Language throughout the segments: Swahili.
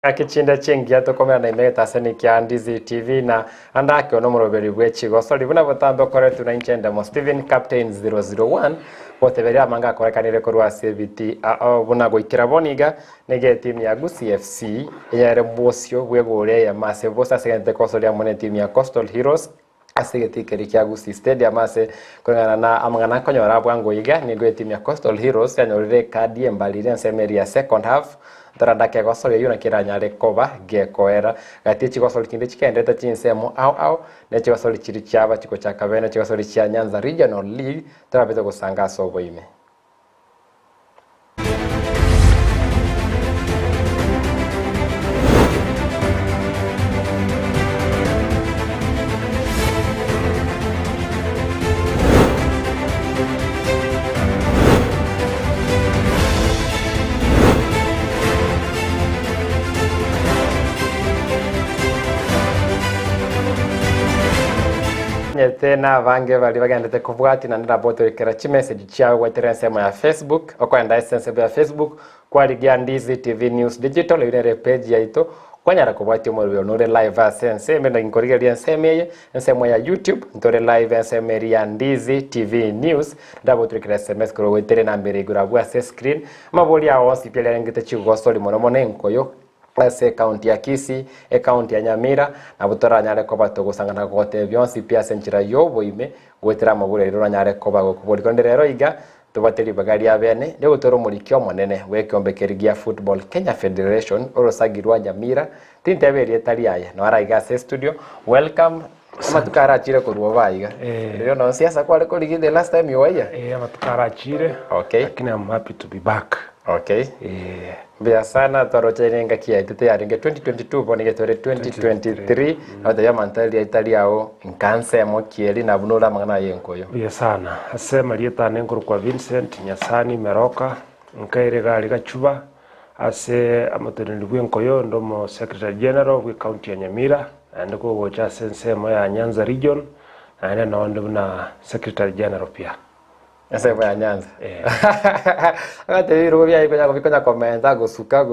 Akichinda chengia tukomera na imeta seni kia Ndizi TV na andake ono muroberi bwe Chigosori buna botambe kore tunaichenda mo Kisii Captain 001 boteberia manga korekanire korwa CBT buna goikira boniga nege timu ya Gusii FC yare bosio bwegore ya mase bosa segente kosoria mone timu ya Coastal Heroes asegeti kerikia Gusii Stadium ase kongana na amangana konyora bwango iga ni gwe timu ya Coastal Heroes yanyorire kadi embalire nsemeria second half taranda ke Gusii yuna kiranyare koba gekoera gati Chigosori kinde chikendeta chinsemo au ne Chigosori chiri cyaba chiko cyakabene Chigosori cya Nyanza Regional League tarabeze gusanga sobo ime tena vange bali bagendete kubwati na ndabotorekera chi message cyawe weterensemo ya Facebook okwenda essence ya Facebook kwa ligia Ndizi TV News Digital ile page yaito kwanyara kubwati mo nore live sense mena ngorigeria nsemo ya YouTube ntore live nsemo ya Ndizi TV News ndabotorekera SMS kro wetere na mbere igura bwa screen maboli ya onsi pele ngite Chigosori mono nkoyo ase county ya Kisii county ya Nyamira na butora nyare ko batogusangana gote byonsi pia senchira yobo ime gwetera mabure rero nyare ko bago kubori rero iga tubateri bagari ya bene leo toro murikyo monene wekombekerigia Football Kenya Federation orosagirwa Nyamira tinteberi etari aya no ara iga studio welcome amatukara chire ko ruwaiga rero no siasa kwale ko ligi the last time you were here amatukara chire okay lakini I'm happy to be back. Okay. Bia sana twarocherenga kia itete yaringe 2022 bonige tore 2023 hata ya mantali ya Italiao nkanse mo kieli na bunura mangana yenkoyo. Bia sana asema lieta nenguru kwa Vincent Nyasani Meroka nkaire gali gachuba ase amatoreni bwenkoyo ndomo Secretary General we county ya Nyamira ndiko gocha sensemo ya Nyanza region na ndo na Secretary General pia. Ese ya Nyanza. Agate biro bya ikonya komenta gusuka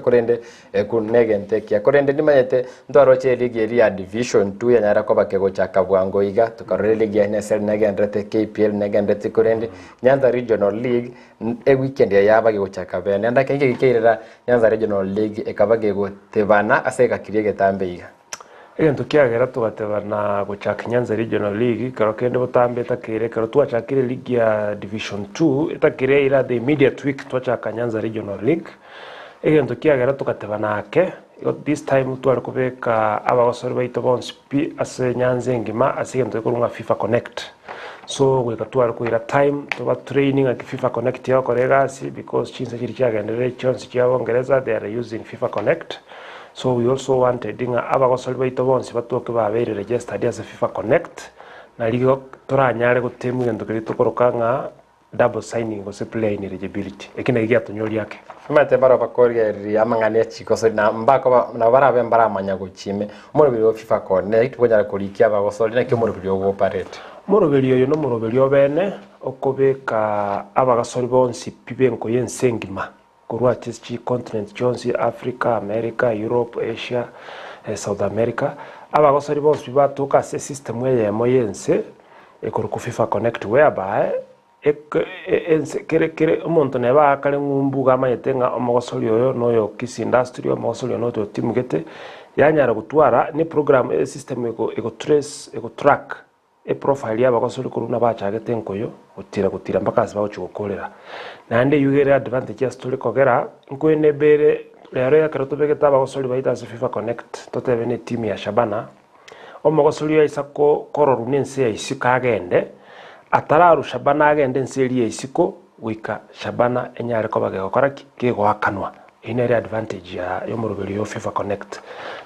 kurende kunegente kia kurende nimanyete ndwaroche ligi ya division 2 yanyara ko bakego chaka bwango iga tukarore ligi ya NSL negendete KPL negendete kurende Nyanza Regional League weekend ya bagego chaka bene ndake ngikirira Nyanza Regional League ekabage gutebana aseka kiriege tambe iga Ento kiagera tugatebana guchaka Nyanza Regional League karo kende butambe takire karo twachakire league ya division 2 itakire ira the immediate week twachaka Nyanza Regional League ento kiagera tugatebana ake this time twari kubeka abagosori baito bonsi pi ase Nyanza ngima asigento kurunga FIFA Connect so gweka twari kuira time tuba training at FIFA Connect ya koregasi because chinsa chiri kyagendere chonsi kya Bongereza they are using FIFA Connect. So we also wanted dinga abagosori baito bonsi batoke babere registered as a FIFA Connect na ligo toranyare gutemu ngendo kiri tukorokanga double signing go play in eligibility ekina igia tonyori yake mate baro bakori amangane ya Chigosori na mbako na barabe mbara manya guchime morobiri wa FIFA Connect bonyara kurikia abagosori na kimorobiri wo operate morobiri yo no morobiri obene okobeka abagosori bonsi pibenko yensengima kurwa chichi continent Jones Africa America Europe Asia South America abagosori bonsi batuka se system yemo yense ekoruko FIFA Connect whereby kere umuntu neba kale ngumbuga amanyetenga omogosori oyo noyo Kisii industry omogosori no to team gete yanyara gutwara ni program system ego trace ego track profile y'abagosori kuruna bachagete nkoyo gutira mpaka asiba uchukorera nande yugere advantage ya story kogera nkwene bere rero yakaro tobegeta abagosori baita FIFA Connect totebene team ya Shabana omogosori ya isako kororu nense ya isika agende atararu Shabana agende nseri ya isiko wika Shabana enyare ko bagekora kego akanwa inere advantage ya yomoroberi yo FIFA Connect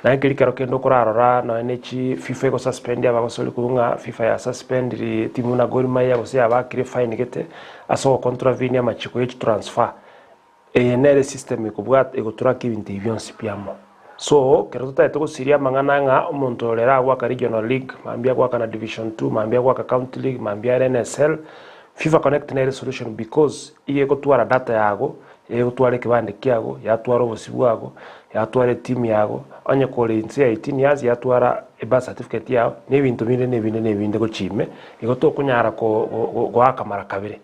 na ngirikaro kendo kurarora no enechi FIFA go suspend abagosori kunga FIFA ya suspend timu na Gor Mahia gose abakire fine gete aso contravene amachiko ye transfer enere system ikubwat egoturaki ibintu byonsi byamo so kero tutaite gusiria mangana nga omuntu orera gwa regional league mambia gwa kana division 2 mambia gwa county league mambia NSL FIFA Connect na solution because iye gotwara data yago gutwara kibande kiago yatwara obosi bwago yatwara timu yago onye kore inse 18 years yatwara birth certificate yao ne bintu binde gochime igoto kunyara ko akamara kabire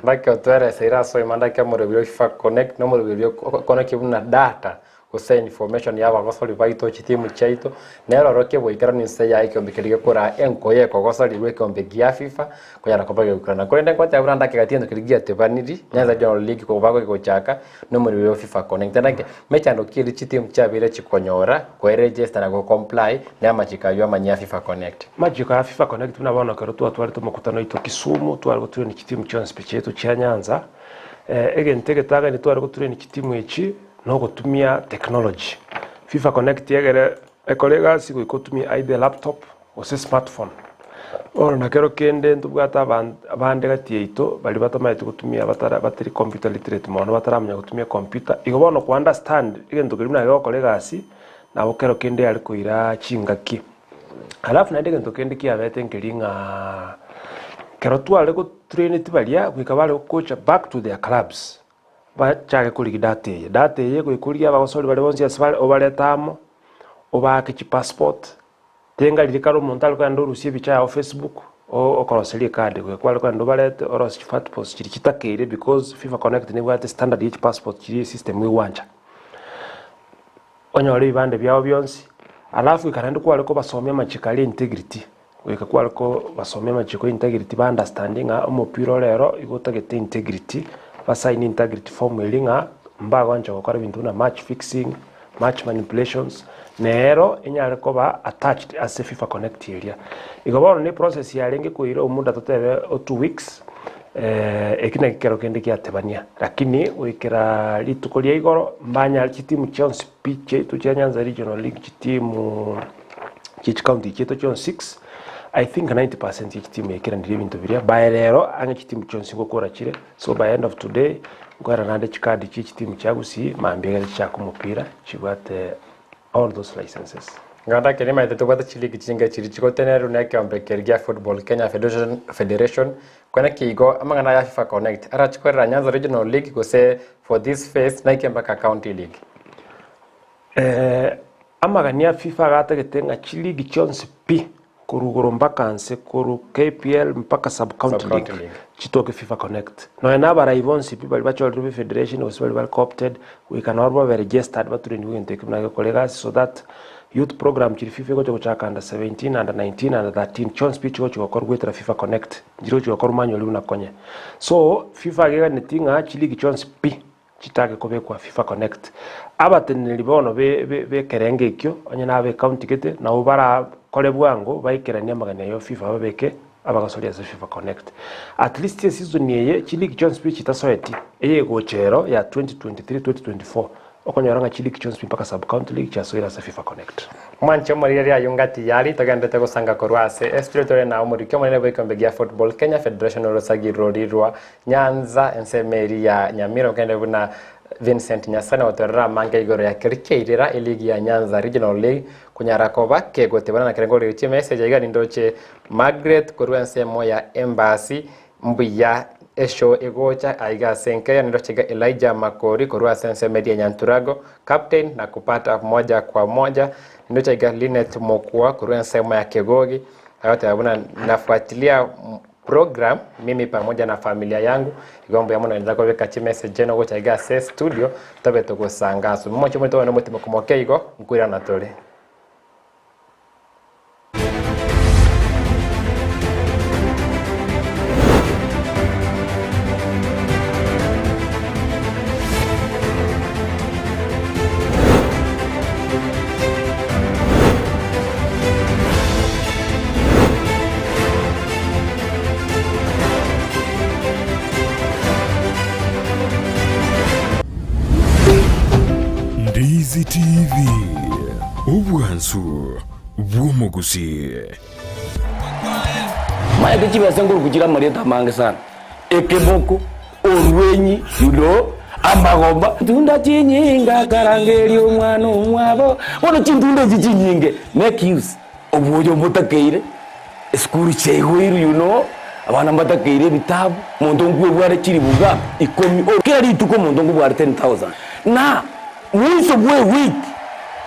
ndake otwere seira so imandake muri FIFA Connect no muri connect buna data kuse information yaba gosoli baito chitimu chaito nero roke boikara ni se ya ikiombekirige kora enkoye ko gosoli weke ombegia FIFA kuyana kopage ukana kwenda kwata uranda kigatiendo kirigia tebaniri nyanza General League ko bago ko chaka no muri FIFA Connect ndake mechando kiri chitimu chabire chikonyora ko register na go comply na machikayo amanya FIFA Connect majika FIFA Connect tunabona ko twari tumukutano ito Kisumu twari guturi ni chitimu chonse chetu cha Nyanza egentege taga ni twari guturi ni chitimu echi no gutumia technology FIFA Connect yegere ekolega sigo ikotumia either laptop or smartphone ora nakero kende ntubwata abande gatieito bali batamaite gutumia batari computer literate mono bataramenya gutumia computer igobono ku understand igento kirina gokolega asi na bokero kende ali kuira chingaki alafu na igento kende kiabete nkiringa kero twale go train tibalia gwikabale coach back to their clubs bachage kuri data ye kuikuria abasori bali bonzi asbale obaletamo obake chi passport tenga lirikaro montalo kandi rusie bicha ya Facebook o koroseli card kwali kandi balete oros chi passport chiri kitakere because FIFA Connect ne bwate standard each passport chiri system we wanja onyo oli bande byao byonsi alafu ikarandi kwali ko basomya machikali integrity kwali ko basomya machiko integrity ba understanding omupiro lero igotagete integrity sign integrity form elinga mbago ancho gukora bintu na match fixing match manipulations nero inyare koba attached as a FIFA Connect area igoboro ni process ya lenge kuira umunda totebe 2 weeks ekina kikero kende kiatebania lakini wikira litukolia igoro mbanya chitimu chonse piche tu Nyanza Regional League chitimu chich county cheto chon 6 I think 90% each team yekira ndiri bintu biria baerero anga chitimu chonse gukora chire so by end of today ngora nande chikadi chichi team cha Gusii maambega cha kumupira chibate all those licenses nganda kelima ite tubata chili kichinga chiri chikotenero na kyambekergia football Kenya Federation kwana kigo amangana ya FIFA Connect ara chikwera Nyanza Regional League gose for this phase na kyambaka county league amagania FIFA gata getenga chili gichonse pi kurugoro mpaka nse kuru KPL mpaka sub county league chitoke FIFA Connect no enaba raivonsi people bacho Rugby Federation was well co-opted we can all be registered but to renew intake na colleagues so that youth program chiri FIFA go chaka under 17 under 19 under 13 chon speech go chokor gwetera FIFA Connect jiro chokor manual una konye so FIFA gega netinga chili gichons pi chitake kobe kwa FIFA Connect abateneli libono be kerenge ikyo onye na be county kete na ubara kole bwango baikirania magana yo FIFA babeke abagasolia za FIFA Connect at least season yeye chili gichons pi chitasoeti eye gochero ya 2023-2024 okonyoranga chili gichons mpaka sub county league cha soira za FIFA Connect mwancho muri ya yungati yali togandete gusanga korwase espiritual na umuri kyo muri bwekombegia football Kenya Federation rosagirorirwa Nyanza ensemeri ya Nyamira kende buna Vincent Nyasana otorera mange igoro ya kirikeirira eligi ya Nyanza Regional League kunyara ko bakke gotebana na kirengoro yuti message igani ndoche Margaret korwense moya embassy mbuya esho egocha aiga senke ya ndochega Elijah Makori korwa sense media Nyanturago captain na kupata moja kwa moja ndochega Linet Mokwa korwa sema ya Kegogi yote abuna nafuatilia program mimi pamoja na familia yangu igombo yamuna nza ko beka message no gocha iga se studio tabe to gosangaso mmocho mto no mutima kumoke igo nkwira na tole Ndizi TV ubwansu bw'umuguzi maya kichibese nguru kugira mareta mange sana ekeboko orwenyi yudo amagomba tunda chinyinga karangeri omwana omwabo ono chintunda chinyinge make use obujo mutakeire skuru chegwiru you know abana mbatakeire bitabu muntu ngwe bware kiri buga ikomi kera rituko muntu ngwe bware 10000 na mwiso bwe week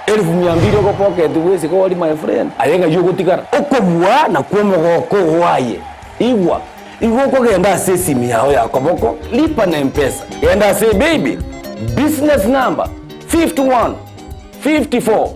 1200 ko pocket wese ko wali my friend ayenga yugo tikara okobwa na kuomo ko waye igwa ko genda sesimi yao yakoboko lipa na mpesa genda say baby business number 51 54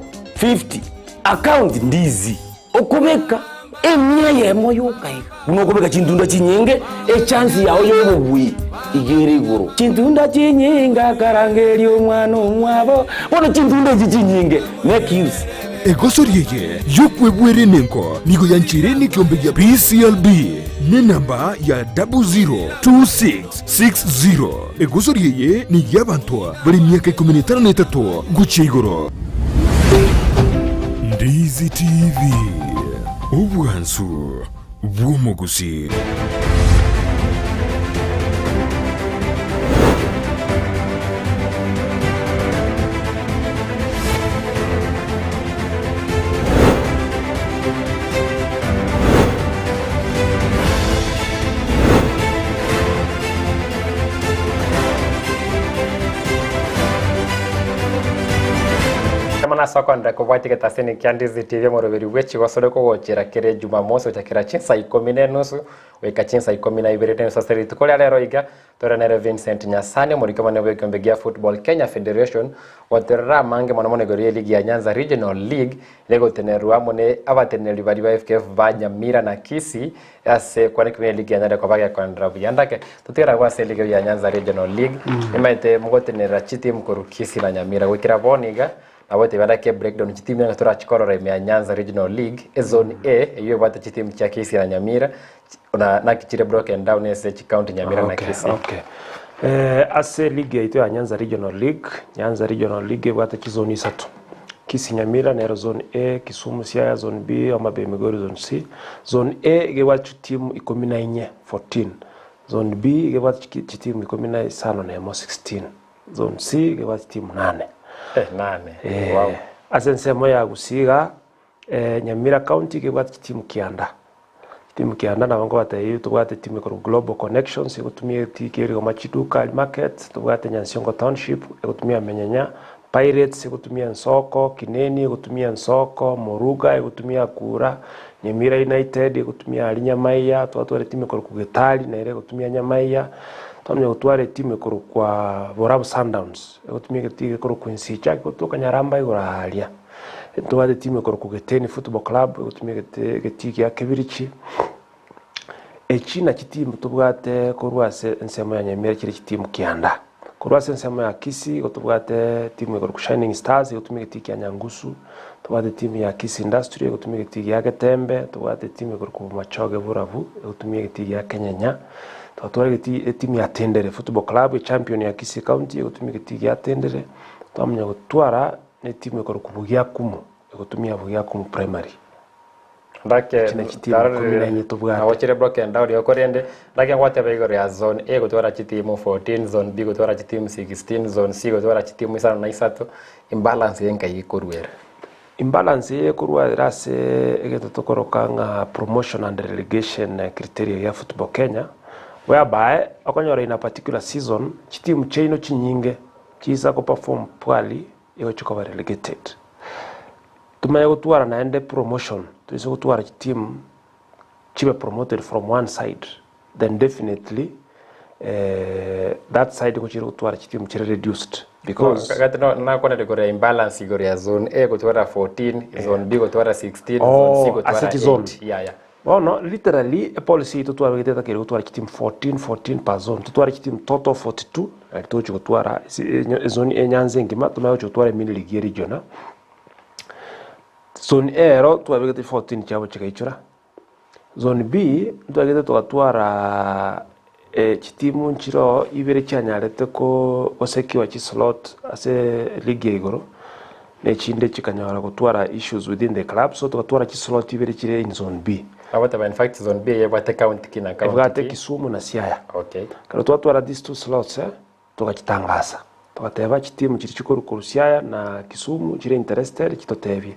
50 account Ndizi okubeka emya yemo yokai unokubeka chindunda chinyenge chance yao yobubwi igere iguru chindunda chinyinga karangeri omwana omwabo bono chindunda chinyinge make use egosorieye yokwebwere nenko nigo yanchire ni kiombe ya PCLB ni namba ya 002660 egosorieye ni yabantu bari myaka 13 guca iguru. Ndizi TV ubwansu bw'umuguzi. Mana soko ndra ko bwati ketaseni kya Ndizi TV moroberi wechi wasore ko wochera kere Jumamosi utakira chinsa 10:30 weka chinsa 12 saseri tukole lero iga toranere Vincent Nyasane muri kamane bwe kombegia Football Kenya Federation waterra mange mwana mwana gori ligi ya Nyanza Regional League lego tenerwa mone abateneri bari ba FKF ba Nyamira na Kisii ase kwa ni ligi ya Nyanza kwa baga kwa ndrabu yandake tutera kwa se ligi ya Nyanza Regional League imaite mugotenera chiti mkoru Kisii na Nyamira wekira boniga abote barake breakdown chitimu ya tora chikorora ya Nyanza Regional League zone A iyo bata chitimu cha Kisii na Nyamira na kichire broken down ese county Nyamira na Kisii. Ase league ito ya Nyanza Regional League bata chizoni 3 Kisii Nyamira na zone A, Kisumu Siaya zone B, Amabe Migori zone C. Zone A gewachu timu 14 zone B gewachu timu 15 na 16 zone C gewachu timu 8 wow. Asensemo ya Gusii Nyamira County gebwate timu Kianda na bango batayi tubwate timu ko Global Connections igutumie tikeri ko Machiduka Market tubwate Nyansiongo Township igutumia Menyenya Pirates igutumia Nsoko Kineni igutumia Nsoko Moruga igutumia Kura Nyamira United igutumia Alinyamaiya twatware timu ko Kugetali na ile igutumia Nyamaiya Tomye utware timu ko kwa Borabu Sundowns igutumia timu ko Quincy Chak kutoka Nyaramba igurahalia tuwade timu ko Kugeteni Football Club igutumia getiki ya Kebirichi Echina chitimu tubwate korwase nsemo ya Nyamira kiri chitimu Kianda korwase nsemo ya Kisii tubwate timu ko Shining Stars igutumia getiki ya Nyangusu tubwate timu ya Kisii Industry igutumia getiki ya Getembe tubwate timu ko Machoge Buravu igutumia getiki ya Kenyenya twatware timu ya Tendere Football Club champion ya Kisii County igutumia getiki ya Tendere twamenya gutwara ne timu ko kubugia kumu igutumia bugia kumu primary ndake awachire broken down yokorende ndake ngwate baigoro ya zone A gutwara chitimu 14 zone B gutwara chitimu 16 zone C gutwara chitimu 3 imbalance yenka yikorwera imbalance yekorwera se egetotokoroka nga promotion and relegation criteria ya Football Kenya whereby akonyora in a particular season chitimu cheino chinyinge chisa ko perform poorly yochikoba relegated tumaya gutwara na ende promotion tuiso gutwara team chibe promoted from one side then definitely that side ko chiro gutwara team chire reduced because na kona de gore imbalance gore ya zone A gutwara 14 zone B gutwara 16 zone C gutwara 8 well no literally a policy to twara giteta kire gutwara team 14 per zone to twara team total 42 to gutwara zone E Nyanza ngima tumaya gutwara mini league regional zone A ro twabigete 14 cyabo chikaichura zone B twagete twatwara chitimu nchiro ibere cyanyarete ko osekiwa chi slot ase league igoro ne chinde chikanyara gutwara issues within the club so twatwara chi slot ibere chire in zone B abata in fact zone B yabate county kina county bwate Kisumu na Siaya karo twatwara these two slots tukachitangaza tukateba chitimu chiri chikoro ku Siaya na Kisumu chire interested chitotebye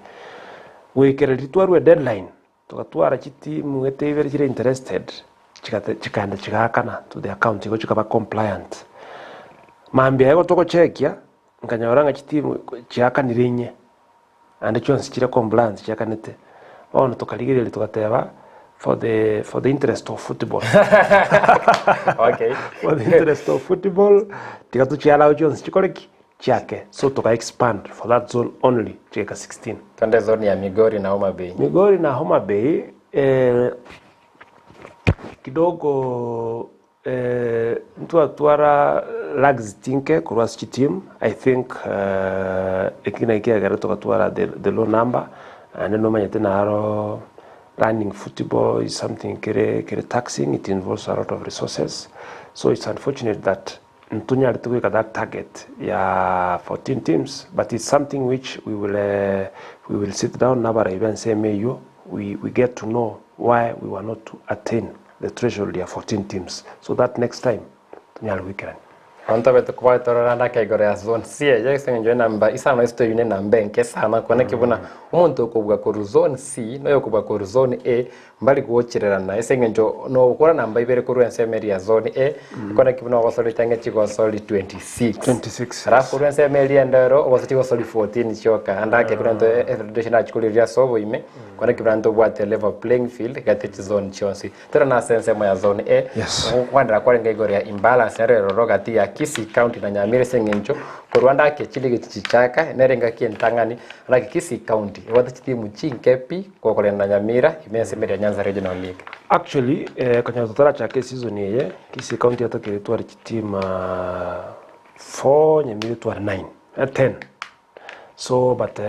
wekere litwarwe deadline tukatwara chitimu etebere chire interested chikaenda chigakana to the account iko chikaba compliant mambia yego toko chekia nkanyoranga chitimu chiakanirinye ande chonsi chire compliant chiakanete ono tokaligirire tukateba for the interest of football. Okay. For the interest of football tikatu chiala chonsi chikoreki chake so toka expand for that zone only cheka 16 twende zone ya Migori na Homa Bay. Migori na Homa Bay kidogo mtu atwara lags tinke kurwa team I think ekina ikiagara tukatwara the low number and no manyete naro running football is something kere taxing. It involves a lot of resources, so it's unfortunate that Ntunya alituweka that target ya 14 teams, but it's something which we will sit down now and say maybe we get to know why we were not to attain the threshold ya 14 teams, so that next time tunyal weekend Anto betu kwa torana ke gore ya zone C ya senjo namba isano isto yune namba nke sana kone kibuna umuntu okubwa ku zone C no yokubwa ku zone A mbali kuochirana esenjo no ukora namba ibere ku ensemeri ya zone A kone kibuna wasoli tange Chigosori 26 rafu ensemeri ya ndaro wasoli Chigosori 14 choka andake kunanto federation achikuliria sobo ime kone kibuna ndo bwate level playing field gati zone chonsi tera na sensemo ya zone A kwandra kwa ngegore ya imbalance rero rogati ya Kisii County na Nyamira sengencho Rwanda ke chile chichaka nerenga kientangani like Kisii County wata chitimu chinkepi kwa kole na Nyamira imesemera Nyanza Regional League. Actually kwenye totara chake season ye Kisii County atokele twari chitima 4 Nyamira twari 9 10 so but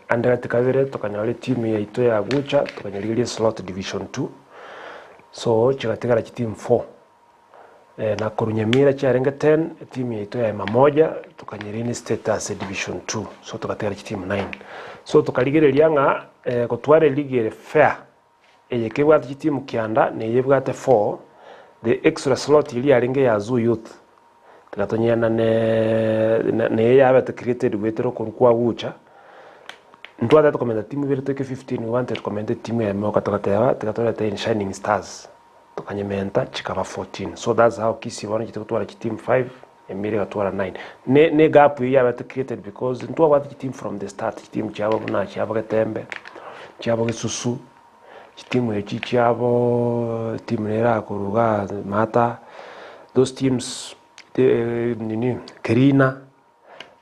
andera tikavire tokanyale team ya ito ya Gucha tokanyaligirie slot division 2 so chikatigara chitimu 4 na Korunyamira charenga 10 timu yetu ya mamoja tukanyirini status division 2 so tukatera timu 9 so tukaligereria nga kutware league fair eyekebwa timu kianda ne yebwate 4 the extra slot ili arenge ya Zoo Youth tukatonyana ne yabe created wetero kwa Gucha ntwada tukomenda timu bere toke 15 we wanted commented timu ya moka tukatera Shining Stars tukanyementa chikaba 14 so that's how Kisii wana chitotwara team 5 Nyamira gatwara 9 ne gap ya bat created because ntwa wat team from the start team chabo na chabo gatembe chabo gisusu team echi chabo team nera kuruga mata those teams nini Kerina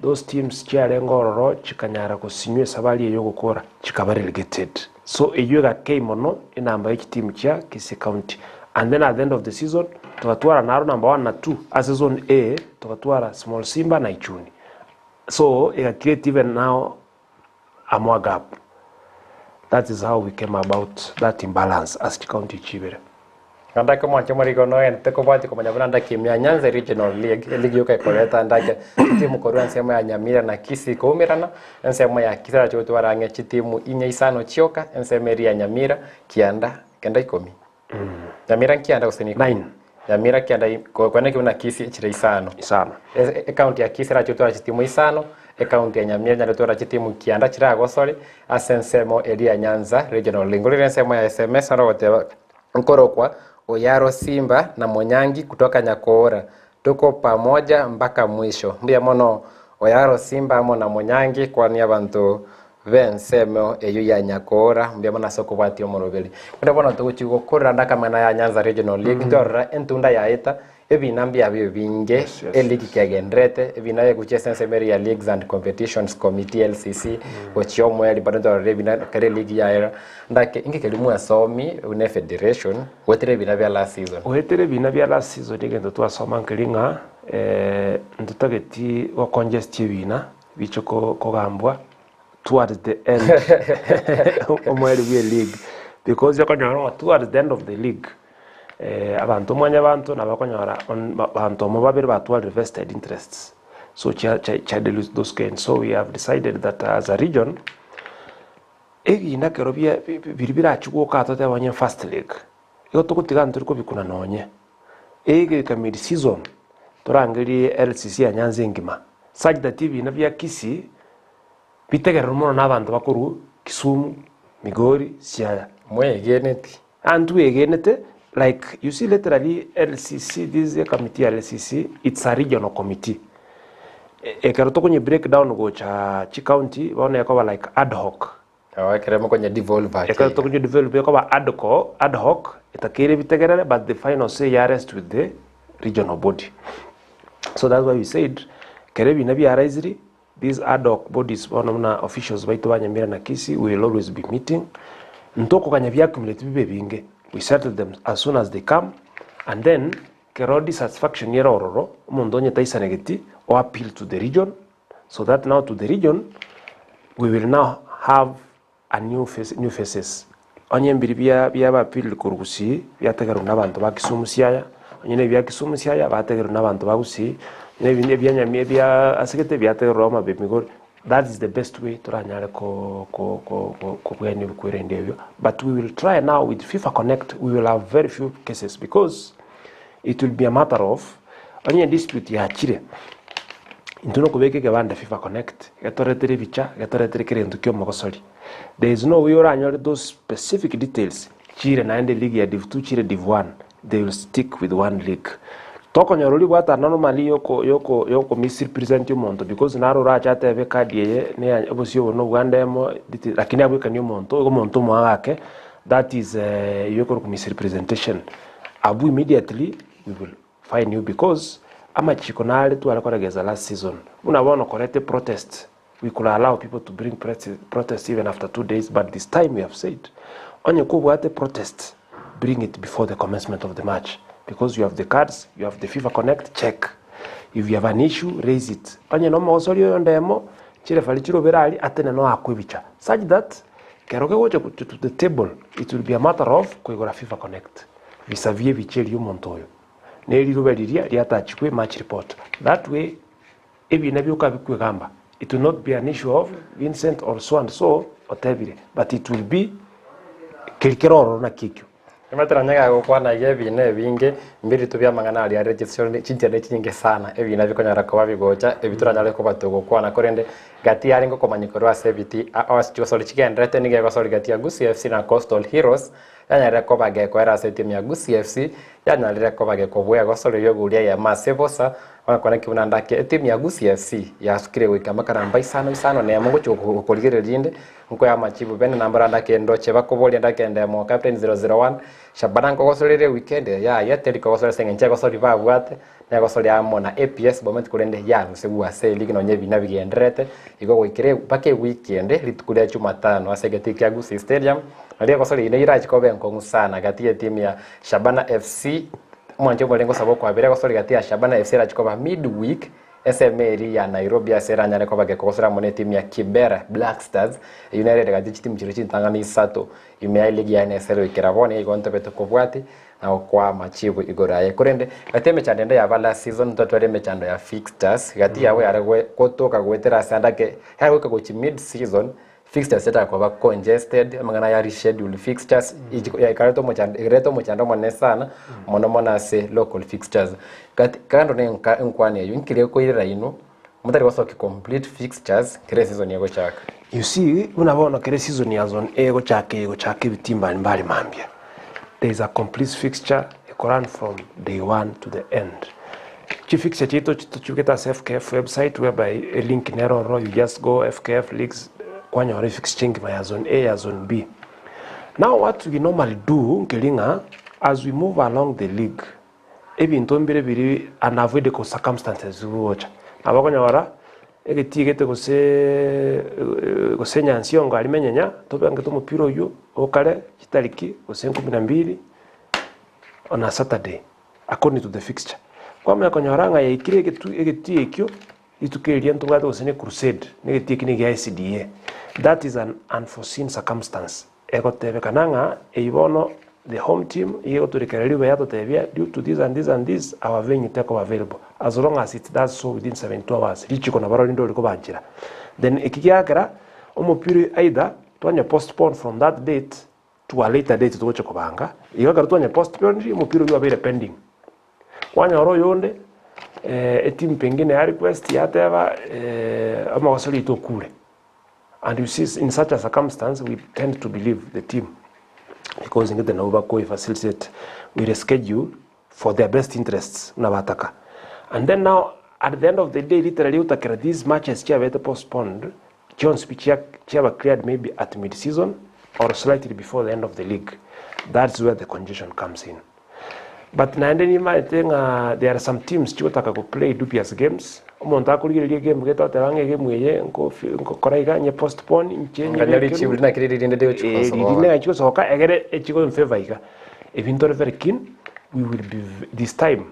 those teams chare ngororo chikanyara ko sinywe sabali yo gukora chikaba relegated so eyo ga keimono inamba echi team cha Kisii County. And then at the end of the season, tukatwara naro number 1 na 2 as zone A, tukatwara Small Simba na Ichuni. So it create even now a more gap. That is how we came about that imbalance as County Chibere. Anda kama chamari no en teko bati kama nyabana ndake mya Nyanza Regional League yoka koleta ndake timu korwa nsemo ya Nyamira na Kisii komerana nsemo ya Kisara choto warange timu inye isano chioka nsemeri ya Nyamira kianda kenda 10. Nyamira kianda useni 9 Nyamira kianda kwane kibuna Kisii chire isano account ya Kisii rachoto timu isano account ya Nyamira nyarotora timu kianda chira gosori asensemo elia Nyanza Regional League ngolire nsemo ya SMS arote nkorokwa Oyaro Simba na Monyangi kutoka Nyakora tuko pamoja mpaka mwisho mbia mono Oyaro Simba amo na Monyangi kwani abantu vensemo eyo ya Nyakora mbia mona soko bati omorobeli kwenda bona tuchigokora ndaka mana ya Nyanza Regional League ndora entunda ya eta ebinambia byo binge eligi kagendrete ebinaye kuchesa semeri ya Leagues and Competitions Committee LCC ochiomwe ali bado rebina kare league ya era ndake ingekelimu asomi une federation wetere binabya last season igendo twasoma nkelinga ndutageti wa congestive bina bichoko kogambwa towards the end omweli we league because yakonyoro towards the end of the league abantu mwanya abantu nabakonyora abantu mobabiri batwara vested interests so cha lose those gains so we have decided that as a region egi kerobia biribira chuko atote abanye first league yo tukutiga nturiko bikuna nonye egi kamiri season turangiri LCC ya Nyanza ngima sajda TV na bya Kisii bitegera rumono nabantu bakuru Kisumu Migori Siaya mwe geneti antu egenete like you see literally LCC, this committee LCC, it's a regional committee. Ekaroto kwenye breakdown go cha county wana yakoba like ad hoc. Keremo kwenye devolve. Ekaroto kwenye devolve yakoba ad hoc itakire bitegerere, but the final say rests with the regional body. So that's why we said kerebi nabi arisiri, these ad hoc bodies wana officials baitu ba Nyamira na Kisii will always be meeting. Ntoko kanya bya accumulate bibe binge. We settle them as soon as they come, and then kerodi satisfaction yera ororo umuntu onye taisanegeti or appeal to the region, so that now to the region we will now have a new faces. Onye mbiri bya ba appeal ku Gusii byategeru n'abantu ba Kisumu Siaya, onye bya Kisumu Siaya bategeru n'abantu ba Gusii, ne bya Nyamira bya asigete byategeru Roma bemigori. That is the best way to run but we will try now with FIFA Connect. We will have very few cases because it will be a matter of onye dispute ya chire intuno kubeke gabanda FIFA Connect gatoretere bicha gatoretere kirendu kyo mogosori. There is no way oranyore those specific details chire na ende league ya div 2 chire div 1. They will stick with one league. Toko nyoruli bwata normally yoko misrepresent umuntu because naro racha tebe kadi ye ne obosio no Ugandemo lakini abweka ni umuntu mwake. That is yoko misrepresentation. Abu immediately we will find you because ama chikonale tu alakoregeza last season. Unabona correct protest. We could allow people to bring protest even after 2 days, but this time we have said onye kubwate protest, bring it before the commencement of the match. Because you have the cards, you have the FIFA Connect, check. If you have an issue, raise it. Onye no mogosori yondemo, chire falichiro berali atene no akwibicha. Such that keroke woche to the table, it will be a matter of kwegora FIFA Connect. Visavie vicheli yumontoyo. Neri ruberiria riatachikwe match report. That way, ebi nebiuka bikwe gamba. It will not be an issue of Vincent or so and so or tebire, but it will be kirikero na kikyo. Imateranyaga gukwana yebine binge mbiri tubya mangana ali registration chintere chinge sana ebina bikonyara ko babigocha ebituranyale ko batugukwana korende gati yari ngo komanyikoro asebiti awas Chigosori chigendrete nige Gusii gati ya Gusii FC na Coastal Heroes yanyare ko bage ko era team ya Gusii FC yanyare ko bage ko bwe Gusii yogulia ya Masevosa wanakwana kibunandake team ya Gusii FC ya sukire wika makaramba isano ne amungo chukoligere linde nko ya machibu bene nambara ndake ndoche bakoboli ndake ndemo captain 001 Shabana Gusii weekend ya teli Gusii sengenche Gusii babwate na Gusii amona APS bomet kurende ya segua se ligi no nyebi nabigendrete igo wikire pake weekend litukulia Jumatano asegeti ya Gusii Stadium ali Gusii ine irachi ko benko sana gati ya timu ya Shabana FC mwanje bolengo sabo kwa bere Gusii gati ya Shabana FC irachi ko ba midweek SMA ya Nairobi asera nyane ko bage Gusii mone timu ya Kibera Black Stars United gati timu chirichi tangani sato ime ligi ya NSL ikirabone igonto beto kubwati na kwa machibu igoraye kurende gateme chandende ya bala season totwere mechando ya fixtures gati yawe aregwe kotoka gwetera sandake yawe ko mid season fixtures eta kwa congested amangana ya reschedule fixtures ya ikareto mochando mone sana monomona se local fixtures gati kando ne nkwane yo nkire ko ira ino mutari wasoki complete fixtures kire season yego chaka. You see, unabona kire season ya zone ego chake bitimba mbali mambia. There is a complete fixture, it can run from day 1 to the end. Chief fixture chito chuketa FKF website whereby a link nero you just go FKF leagues kwanya ore fixing via zone A ya zone B. Now what we normally do nkelinga as we move along the league, ebi ntombere biri unavoidable circumstances uocha. Abakonya wara egetigete gose nyansio ngo alimenyenya tobange to mupiro yo okale kitaliki gose 12 on a Saturday according to the fixture. Kwa mya konyoranga ya ikire egeti ekyo itukeria ntugado gose ne crusade negeti ne ya SDA. That is an unforeseen circumstance. Egotebe kananga eibono the home team yego to rekereriwe yato tebia due to this and this and this our venue take available as long as it does so within 72 hours lichiko na baroli ndo liko banjira then ikigyakera omupiri either twanya postpone from that date to a later date to choko banga igakara twanya postpone omupiri yo abere pending kwanya oro yonde team pengine ya request yateva ama wasoli to kule and you see in such a circumstance we tend to believe the team. because ngete na ubako facilitate we reschedule for their best interests na bataka. And then now at the end of the day literally utakira these matches chavete postponed John speech chava cleared maybe at mid season or slightly before the end of the league. That's where the congestion comes in. But na ndeni maitenga there are some teams chotaka ku play dubious games. Omuntu akurigiririe game geto terange game yeye nko koraiga nye postpone nchenye nganyari chibuli na kiriri ndede chikoso ndine chikosoka egere echiko in favor iga. Evento very keen we will be this time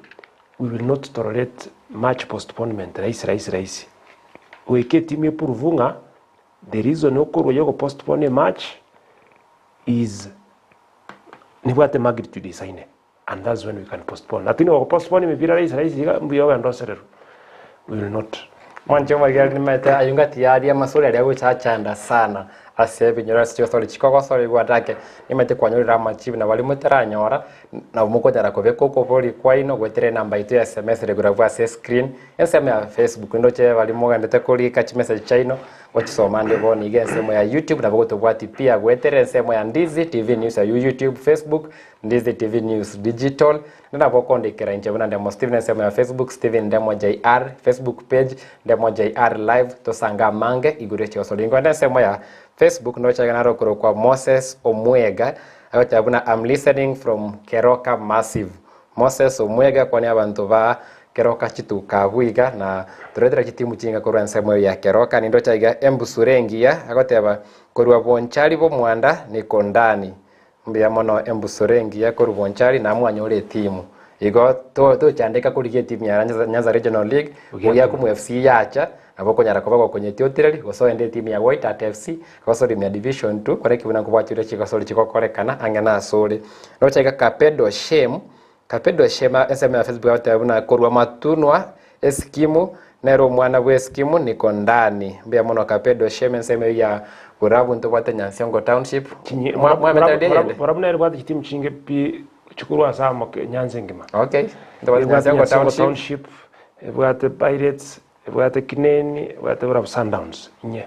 we will not tolerate match postponement raisi. Weke timu epuruvunga the reason okoro yoko postpone match is nibwate magnitude isaine. And that's when we can postpone. Lakini wako postpone mipira raisi mbuyoga ndoserero. We will not. Mwancho magari nimeta ayunga tiyari ya masuri ya liago chachanda sana. Asebe nyora sitio soli chikoko soli guatake. Nimete kwa nyori rama chibi na wali mutera nyora. Na umuko jara koveko kovoli kwa ino gwetere namba itu ya SMS regula vwa se screen. Enseme ya Facebook. Ndoche wali moga ndete kuli kachi message chaino. Wachisomande voni ige ensemo ya YouTube. Na vokoto wati pia gwetere ensemo ya Ndizi TV News ya YouTube, Facebook. Ndizi TV News Digital. Nina voko ndikira inche vuna ndemo Steven ensemo ya Facebook. Steven ndemo JR. Facebook page. Ndemo JR live. Tosanga mange. Igureti osolingo. Ensemo ya Facebook ndocha ganaro kuro kwa Moses Omwega. Ayote abuna I'm listening from Keroka Massive. Moses Omwega kwa ni abantu ba Keroka chitu kabuiga na turetera chitimu chinga kurwa nsemo ya Keroka ni ndocha iga embusurengia agote aba kurwa bonchari bo mwanda niko ndani mbia mono embusurengia kurwa bonchari na mwanyore timu igo to chandeka kuri timu ya Nyanza Regional League uya ku FC yacha aboko nyara kuba kwenye Tiotireli goso ende timu ya White at FC goso timu ya Division 2 kore kibuna kubachire chikosoli chikokorekana angena asole ndocha iga Kapedo Shame SM ya Facebook yote abuna korwa matunwa eskimu nero mwana we eskimu niko ndani mbia mono Kapedo Shame SM ya urabu ntobate Nyansiongo Township murabuna eri bwate timu chinge pi chukurwa sama Nyanza ngima okay ntobate Nyansiongo Township bwate Pirates bwate Kineni bwate urabu Sundowns nye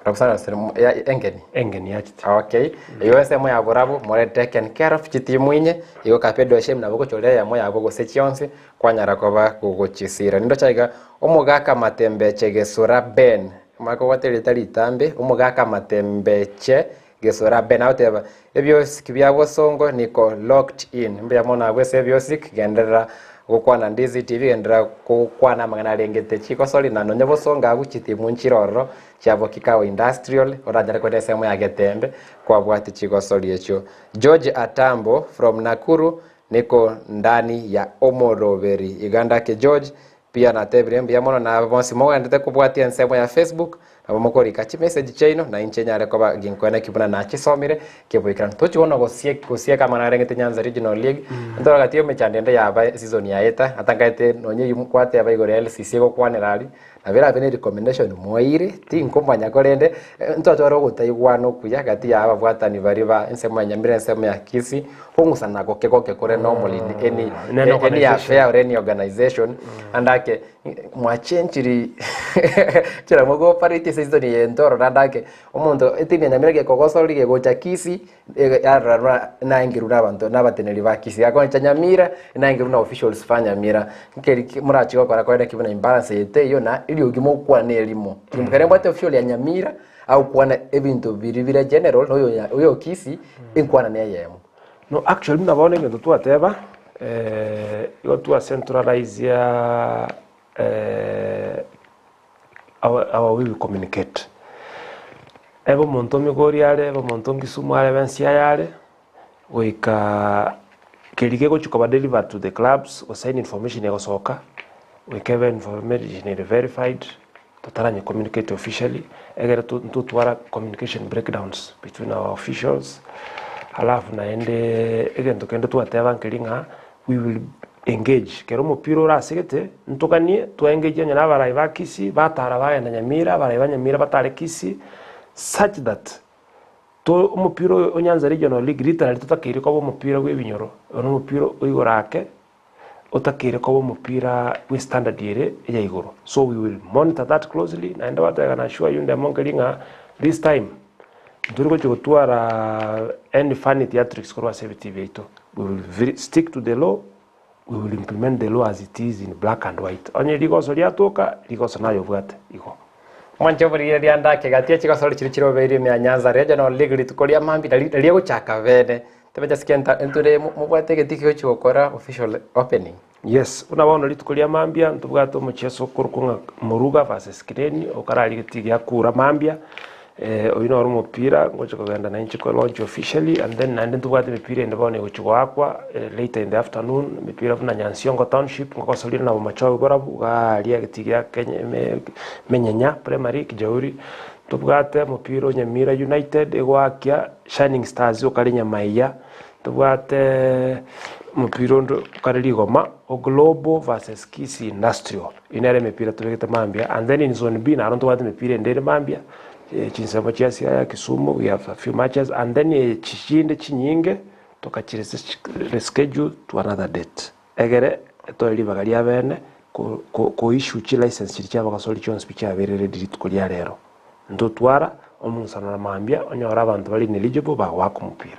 Rabsana ya engeni yachiti. Okay. Iyo semo ya burabu more taken care of chitimu inye iyo Kapedo Shame na boko cholea ya moya aboko sechionsi kwa nyarakoba kuguchisira. Nindo chaiga umugaka matembeche gesura Ben. Mako wateli tali tambe umugaka matembeche gesura Ben outeba. Ebyo sikibya bosongo niko locked in. Mbya mona wese ebyo sik gendera gukwana Ndizi TV gendera kukwana magana lengete chikosoli na nonye bosonga aguchitimu nchiroro chabo kikao industrial orajara kwenda sehemu ya Getembe kwa bwati chikosoli echo. George Atambo from Nakuru niko ndani ya Omoroveri Uganda ke George pia na tebire mbia mono na bonsi moga ndete kubwati ensemo ya Facebook na bomokori kachi message chaino na inchenyare kwa ginkwana kibuna na chisomire keboikran tochi wono gosie kama na rengete Nyanza Regional League ndora gatiyo mechande ya aba season ya eta atangaite nonye yumkwate aba igore LCC go kwanirali na vera bene recommendation moire ti nkombanya korende ntoto ro gutaigwano kuya gati ya ababwatani bari ba ensemo ya Nyamira ensemo ya Kisii hongusana goke kore normally any affair or any organization andake mwachenchiri chira mogo parity season yendoro ndake omuntu etini Nyamira ge kogosoli ge gocha Kisii na ingiru nabantu nabateneri ba Kisii akoncha Nyamira na ingiru na officials fa Nyamira nkeri murachi gokora kwenda kibuna imbalance yete yo na ili ugimo kwa nelimo kimukere bwate official ya Nyamira au kuana ebintu biribira general oyo Kisii inkwana ne yemo. No, actually nabone ngendo tuateba yo tu centralize ya our we will communicate. Ebo montomi goriale, ebo montongi Kisumu bensia yale weka kelike go chuko deliver to the clubs or sign information ya soka we keve information verified totalanye communicate officially egera to communication breakdowns between our officials alafu naende egento kendo tuateba nkelinga we will engage kero mupiro rasigete ntokanie to engage nyana barayi ba Kisii batara bagenda Nyamira barayi ba Nyamira batare Kisii such that to umupiro onyanza regional league literally tutakire ko umupira w'ebinyoro ono umupiro uyigorake utakire ko umupira we standard yere ya igoro. So we will monitor that closely and what I can assure you ndemongelinga this time turi ko chigotwara any funny theatrics korwa safety veito. We will stick to the law. We will implement the law as it is in black and white. Onye ligoso liatoka ligoso nayo bwate iko. Mwancho buri ria ndake gatie Chigosori chirichiro beri me Nyanza regional league litukoria mambi dalia guchaka vene. Tebeja skenta enture mubwate getike chigokora official opening. Yes, unabona litukoria mambia ntubwato mucheso kurukunga muruga versus Kireni okarali getike yakura mambia. Oyino oro mupira ngocho kugenda na inchi ko launch officially and then nande ntubwate mipira endabone gochiko akwa later in the afternoon mipira funa Nyansiongo township ngokosolira na machawe gorabu galia getike ya Kenya menyenya primary kijauri tubwate mupira Nyamira United egwakia Shining Stars okarinya maiya tubwate mupira ndo karili goma o Global versus Kisii Industrial inere mipira tubegete mambia and then in zone B na tubwate mipira endere mambia chinsemo chiasi ya Kisumu. We have a few matches and then chichinde chinyinge tukachirese reschedule to another date egere toili bagalia bene ko issue chi license chiri cyaba gasoli chon speech aberere dirit kulia rero ndotwara omunsana na mambia onyora abantu bali eligible ba wakumupira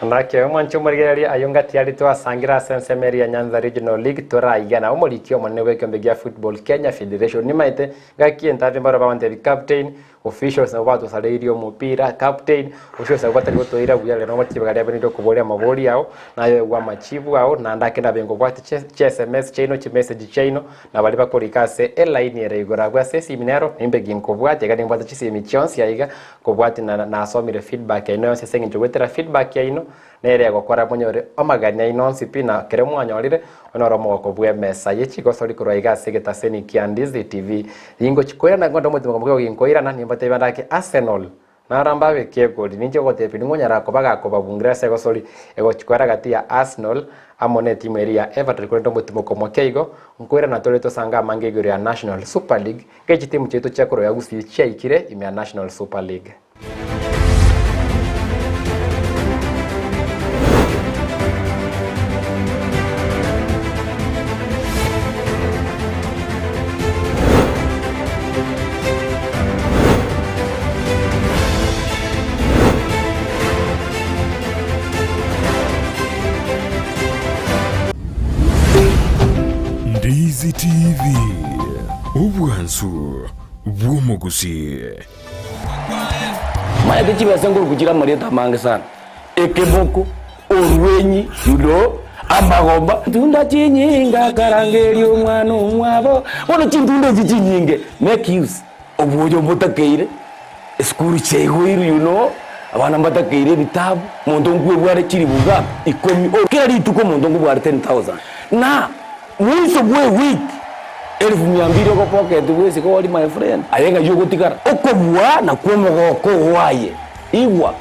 ndake mwancho murigeri ayonga tiari to asangira sensemeri ya Nyanza Regional League toraigana umurikio monne wekembegia Football Kenya Federation nimaite gakie ntave mbara bawante captain officials na watu salerio mupira captain officials abata ligoto ira buyale no matibagali abanido kubolia maboli yao nayo wa machivu yao na ndake na bengo bwati SMS chaino chi message chaino na bali bakorikase line ere igora bwa sesi minero nimbe ginko bwati gani bwati chisi michonsi yaiga ko bwati na asomire feedback ino yose sengi jogwetera feedback yaino nere agokora munyore omaganya ino sipina kere mwanyorire onoro moko bwe mesa ye Chigosori kuroiga segeta seni kia Ndizi TV ingo chikoya na ngondo mutima mugego ginkoira na nimbate bandake Arsenal na ramba be kegoli ninje gote pini ngonyara ko baga ko babungira Chigosori ego chikwara gati ya Arsenal amone timu ya Everton kwendo mutima ko mokeigo nkoira na toleto sanga mangego ya National Super League kechi timu chetu cha kuro ya Gusii chia ikire ime National Super League. Ndizi TV ubwansu bw'umuguzi Maya kichibasa nguru kugira mareta mange sana ekeboko orwenyi yudo amagomba tunda chinyinga karangeri omwana omwabo wono chindunda chinyinge make use obujo mutakeire school chegwiru abana mbatakeire bitabu muntu ngwe bware kiri buga ikomi kira lituko muntu ngwe bware 10,000 na mwiso bwe week 1200 ko pocket wese ko my friend ayenga yugo tikara okobwa na kwomo ko waye igwa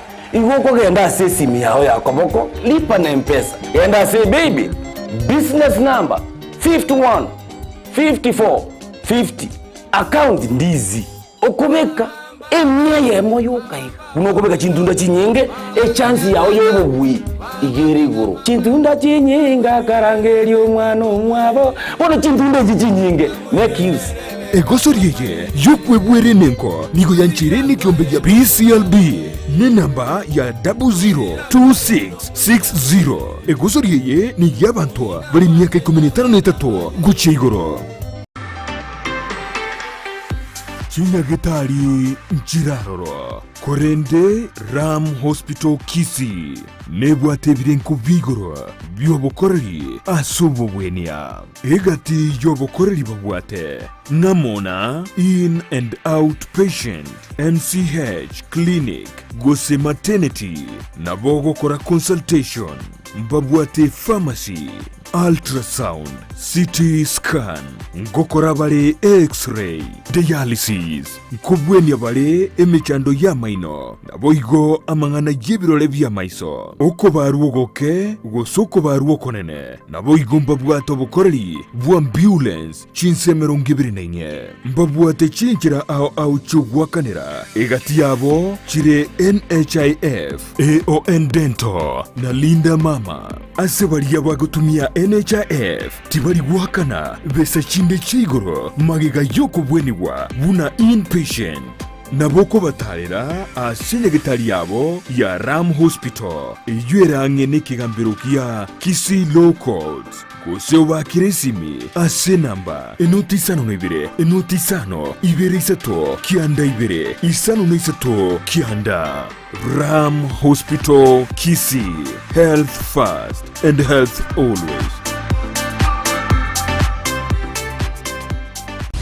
ko genda sesimi yao yakoboko lipa na mpesa genda say baby business number 51 54 50 account Ndizi okubeka emya yemo yukai unokubeka chindunda chinyenge chance yao yobubwi igere iguru chindunda chinyinga karangeri omwana omwabo wono chindunda chinyinge make use Egosori yeye yokwebwere nenko nigo yanchire ni kiombe ya PCLB ni namba ya 002660. Egosori yeye ni yabantoa bali miaka 13 guche igoro Chinyagetari Nchiraroro Korende Ram Hospital Kisii nebwate birenko vigoro byobokoreri asobobwenia egati yobokoreri babwate namona in and out patient NCH clinic Gusii maternity nabogokora consultation mbabwate pharmacy ultrasound CT scan ngokora bale x-ray dialysis nkubwenia bale emechando ya maino naboigo amangana yebirole bya maiso uko baruogoke gosoko baruokonene naboigo mbabwato bukoreri bwa ambulance chinsemero ngibirinainye mbabwate chinjira au chugwakanira egati yabo chire NHIF AON dental na Linda mama asebaliya bagutumia NHIF tibali guhakana besa chinde chigoro magega yoko bweniwa buna inpatient naboko batarera asinye gitari yabo ya Ram Hospital iywerang'e n'ikigambiro kia Kisii Low Codes Gusii wa Kirisimi ase namba enoti isano na ibere enoti isano ibere isato kianda ibere isano na isato kianda Ram Hospital Kisii. Health first and health always.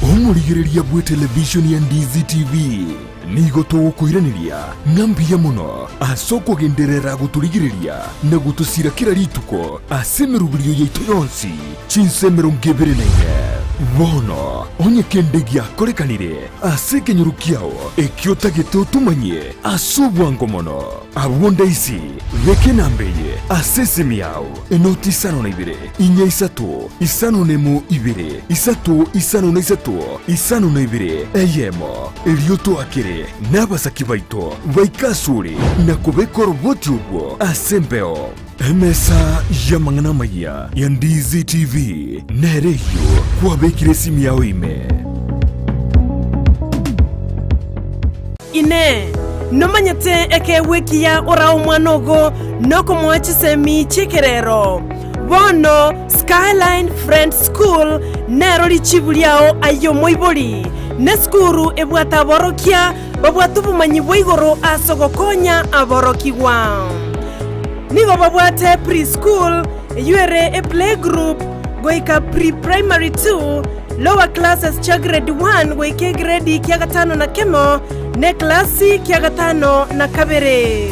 Omurigereria bwe television ya Ndizi TV nigo tugukwiraniria ngambia muno asoko genderera guturigireria na gutusira kira rituko asemerubirio yaitu yonsi chinsemero ngebere naine bono onye kendegia korekanire asekenyurukiao ekiotagete utumanye asubwango mono abonda isi reke nambeye asesemi yao enoti isano na ibere inya isato isano nemu ibere isato isano na isato isano na ibere eyemo elioto akere n'abasaki baito baikasuri na kubekora uboti ubwo asembeo emesa yamangana maya ya Ndizi TV nereyo kwabekire simu yao ime ine nomanyete eke wekia ora umwanogo noko mwachisemi chikerero bono Skyline Friends School nero lichibuliao ayo moiboli ne skuru ebwata borokia babwatu bumanyi bwigoro asogokonya aborokiwa nigo babwate preschool yuere a playgroup goika pre-primary 2 lower classes cha grade 1 goike grade kia gatano na kemo ne klasi kia gatano na kabere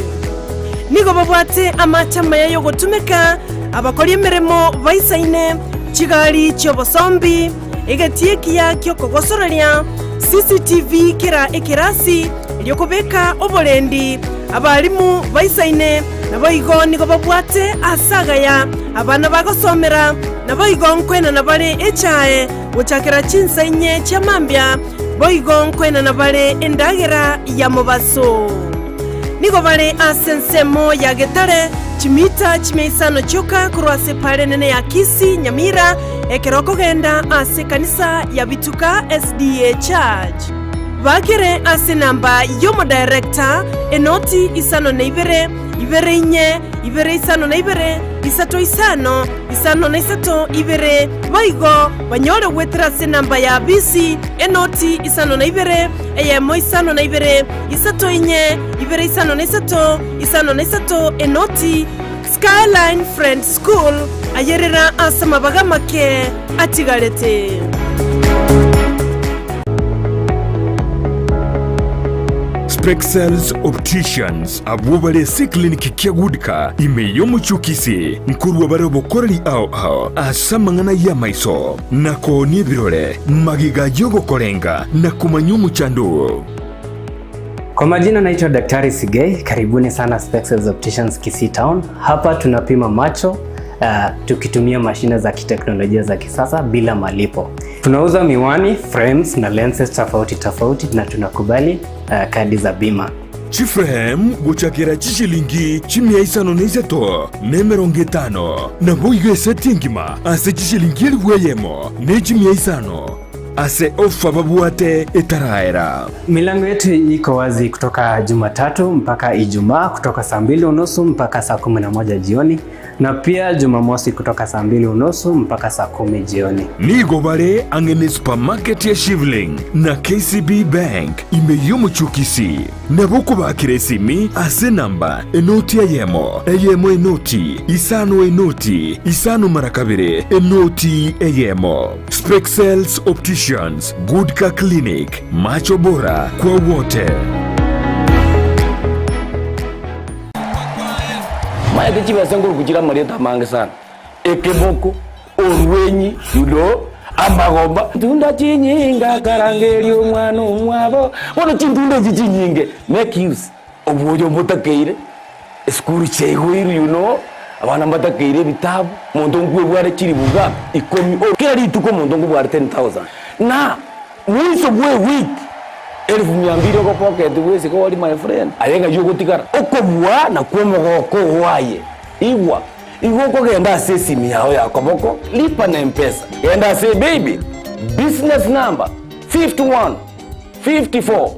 nigo babwate amachama yayo gotumeka abakori emeremo baisaine chigali chobosombi egatikia kyo kogosoreria CCTV kira ekirasi lyokobeka obolendi abalimu baisaine naboigo nigo babwate asagaya abana bagosomera naboigo nkwena nabale echae uchakira chinsainye chamambya boigo nkwena nabale endagera ya mobaso nigo bale asensemo ya getare chimita chimeisano choka kurwase pale nene ya Kisii Nyamira ekeroko genda ase kanisa ya Bituka SDA Church bagere ase namba yomo director enoti isano na ibere ibere inye ibere isano na ibere isato isano isano na isato ibere baigo banyore wetra ase namba ya BC enoti isano na ibere eyemo isano na ibere isato inye ibere isano na isato enoti Skyline Friends School ayerera asama bagamake atigarete Spexels Opticians abubale si kliniki kia gudika imeyo muchukisi nkurwa bare bokoreri ao asamangana ya maiso nako ni birore magiga yogo korenga na kumanyu chandu. Kwa majina naitwa Daktari Sigei, karibuni sana Spexels Opticians Kisii Town. Hapa tunapima macho tukitumia mashine za kiteknolojia za kisasa bila malipo. Tunauza miwani, frames na lenses tofauti na tunakubali kadi za bima. Chiframe guchakira chishilingi chimia isano na isato nemeronge 5 na boigo setingima ase chishilingi elweyemo ne chimia isano ase ofa babuate etaraera. Milango yetu iko wazi kutoka Jumatatu mpaka Ijumaa kutoka saa 2:30 mpaka saa 11 jioni na pia Jumamosi kutoka saa 2:30 mpaka saa 10 jioni. Nigo bare angene supermarket ya Shivling na KCB Bank imeyomo chukisi na boko bakire simi ase namba enoti eyemo enoti isano marakabire enoti eyemo. Spexels Opticians, Goodka Clinic, macho bora kwa wote. Maya de chiba senguru kuchira marieta mange sana. Ekeboko, orwenyi, amagomba. Tunda chinyinga karangeri omwana omwabo. Wono chintunda chinyinge. Make use. Obujo mutakeire. Skuru chego abana mbatakeire bitabu. Mondongu bware chiri buga. Ikomi kera rituko mondongu bware 10,000. Na mwiso bwe week 1200 ko pocket wese ko wali my friend ayenga yugo tikara okobwa na kwomo ko waye iwa ko genda sesimi yao ya koboko lipa na mpesa genda say baby business number 51 54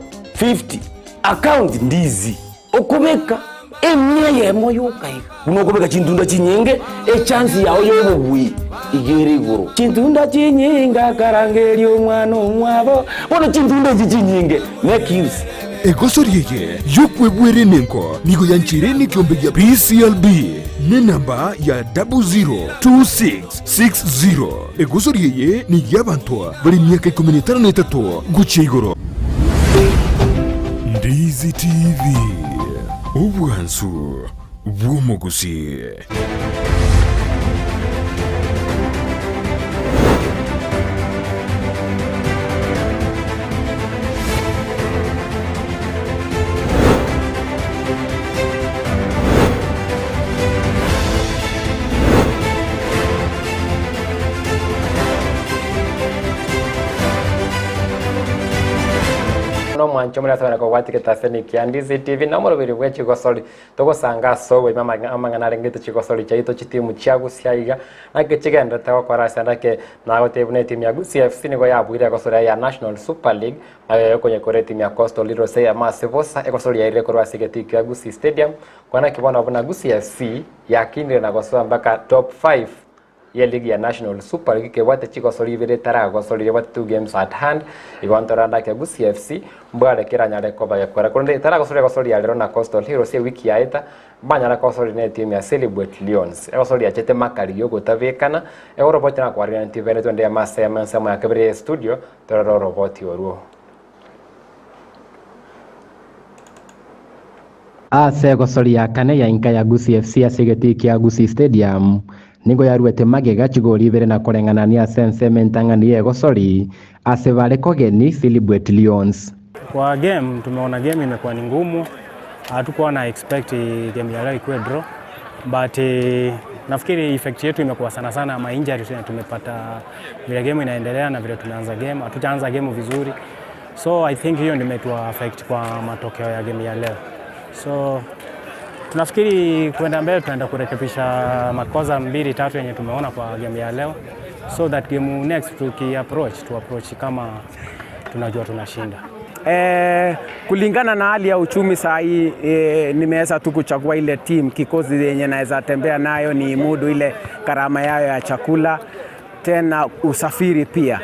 50 account Ndizi okubeka emya yemo yokai unokubeka chintunda chinyenge chance yawo yobubwi igere iguru chintunda chinyinga karangeli omwana omwabo bono chintunda chinyinge nekils egosorieye yokwebwere nenko nigo yanchire ni kiombe ya PCLB ne namba ya 002660 egosorieye ni yabantu bari myaka 13 gucha iguru. Ndizi TV ubwansu bw'umugusi. no mwancho muri asabana ko gwati ketafeni ki Ndizi TV na murubiri bwe Chigosori togosanga sowe amangana rengete Chigosori chaito chitimu cha Gusii nake chigenda tawa kwa rasa ndake nago tebune timu ya Gusii FC nigo yabwire Gosori ya National Super League kwenye kore timu ya Coastal Liro say Masivosa Gosori ya ile korwa sigeti ya Gusii Stadium kwana kibona buna Gusii FC yakindire na Gosori mpaka top 5 ya ligi ya National Super League ke wate Chigosori bire tara Gosori wate 2 games at hand igontoranda ke Gusii FC mbwale kiranyale ko baya kora kunde tara Gosori ya lero na Coastal Heroes wiki yaita banyala Gosori ne team ya Celebrate Lions Gosori ya chete makali yogo tavekana robot na kwa reality vene twende ya masema ya kebre studio toro robot yoruo ase Gosori ya kane ya inka ya Gusii FC asigeti kia Gusii Stadium nigo yaruete magega chigori bere na korenganania sense mentangani ye Gosori asevale kogeni Celebrate Lions. Kwa game tumeona game imekuwa ni ngumu, hatukuwa na expect game ya leo ikuwe draw, but nafikiri effect yetu imekuwa sana ama injury tumepata vile game inaendelea na vile tumeanza game, hatujaanza game vizuri, so I think hiyo ndio imetu affect kwa matokeo ya game ya leo. So tunafikiri kwenda mbele tunaenda kurekebisha makosa 2-3 yenye tumeona kwa game ya leo, so that game next approach kama tunajua tunashinda. Kulingana na hali ya uchumi saa hii nimeweza tu kuchagua ile team kikosi yenye naweza tembea nayo ni mudu ile karama yao ya chakula tena usafiri pia.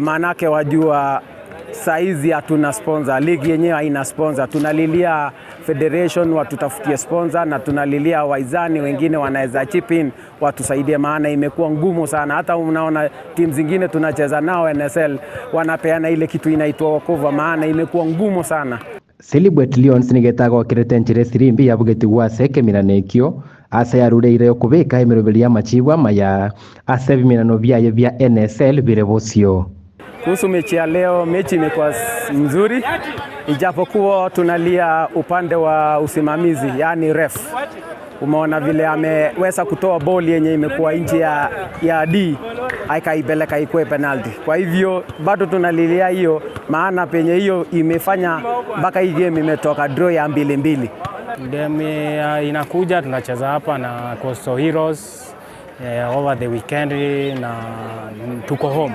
Maanake wajua saizi hatuna sponsor, ligi yenyewe haina sponsor, tunalilia federation watutafutie sponsor na tunalilia waizani wengine wanaweza chip in watusaidie, maana imekuwa ngumu sana. Hata unaona timu zingine tunacheza nao NSL wanapeana ile kitu inaitwa wokovu, maana imekuwa ngumu sana. Celebrate Lions nigetago kiretenjire sirimbi yabugeti gwase miranekio asa yarureire kubika imiroberia machigwa maya asa bimirano byaye bya NSL birebosio. Kuhusu mechi ya leo, mechi imekuwa mzuri ijapokuwa tunalia upande wa usimamizi, yani ref. Umeona vile ameweza kutoa boli yenye imekuwa nje ya D akaipeleka ikuwe penalty. Kwa hivyo bado tunalilia hiyo, maana penye hiyo imefanya mpaka hii game imetoka draw ya 2-2. Game inakuja tunacheza hapa na Coastal Heroes over the weekend na tuko home.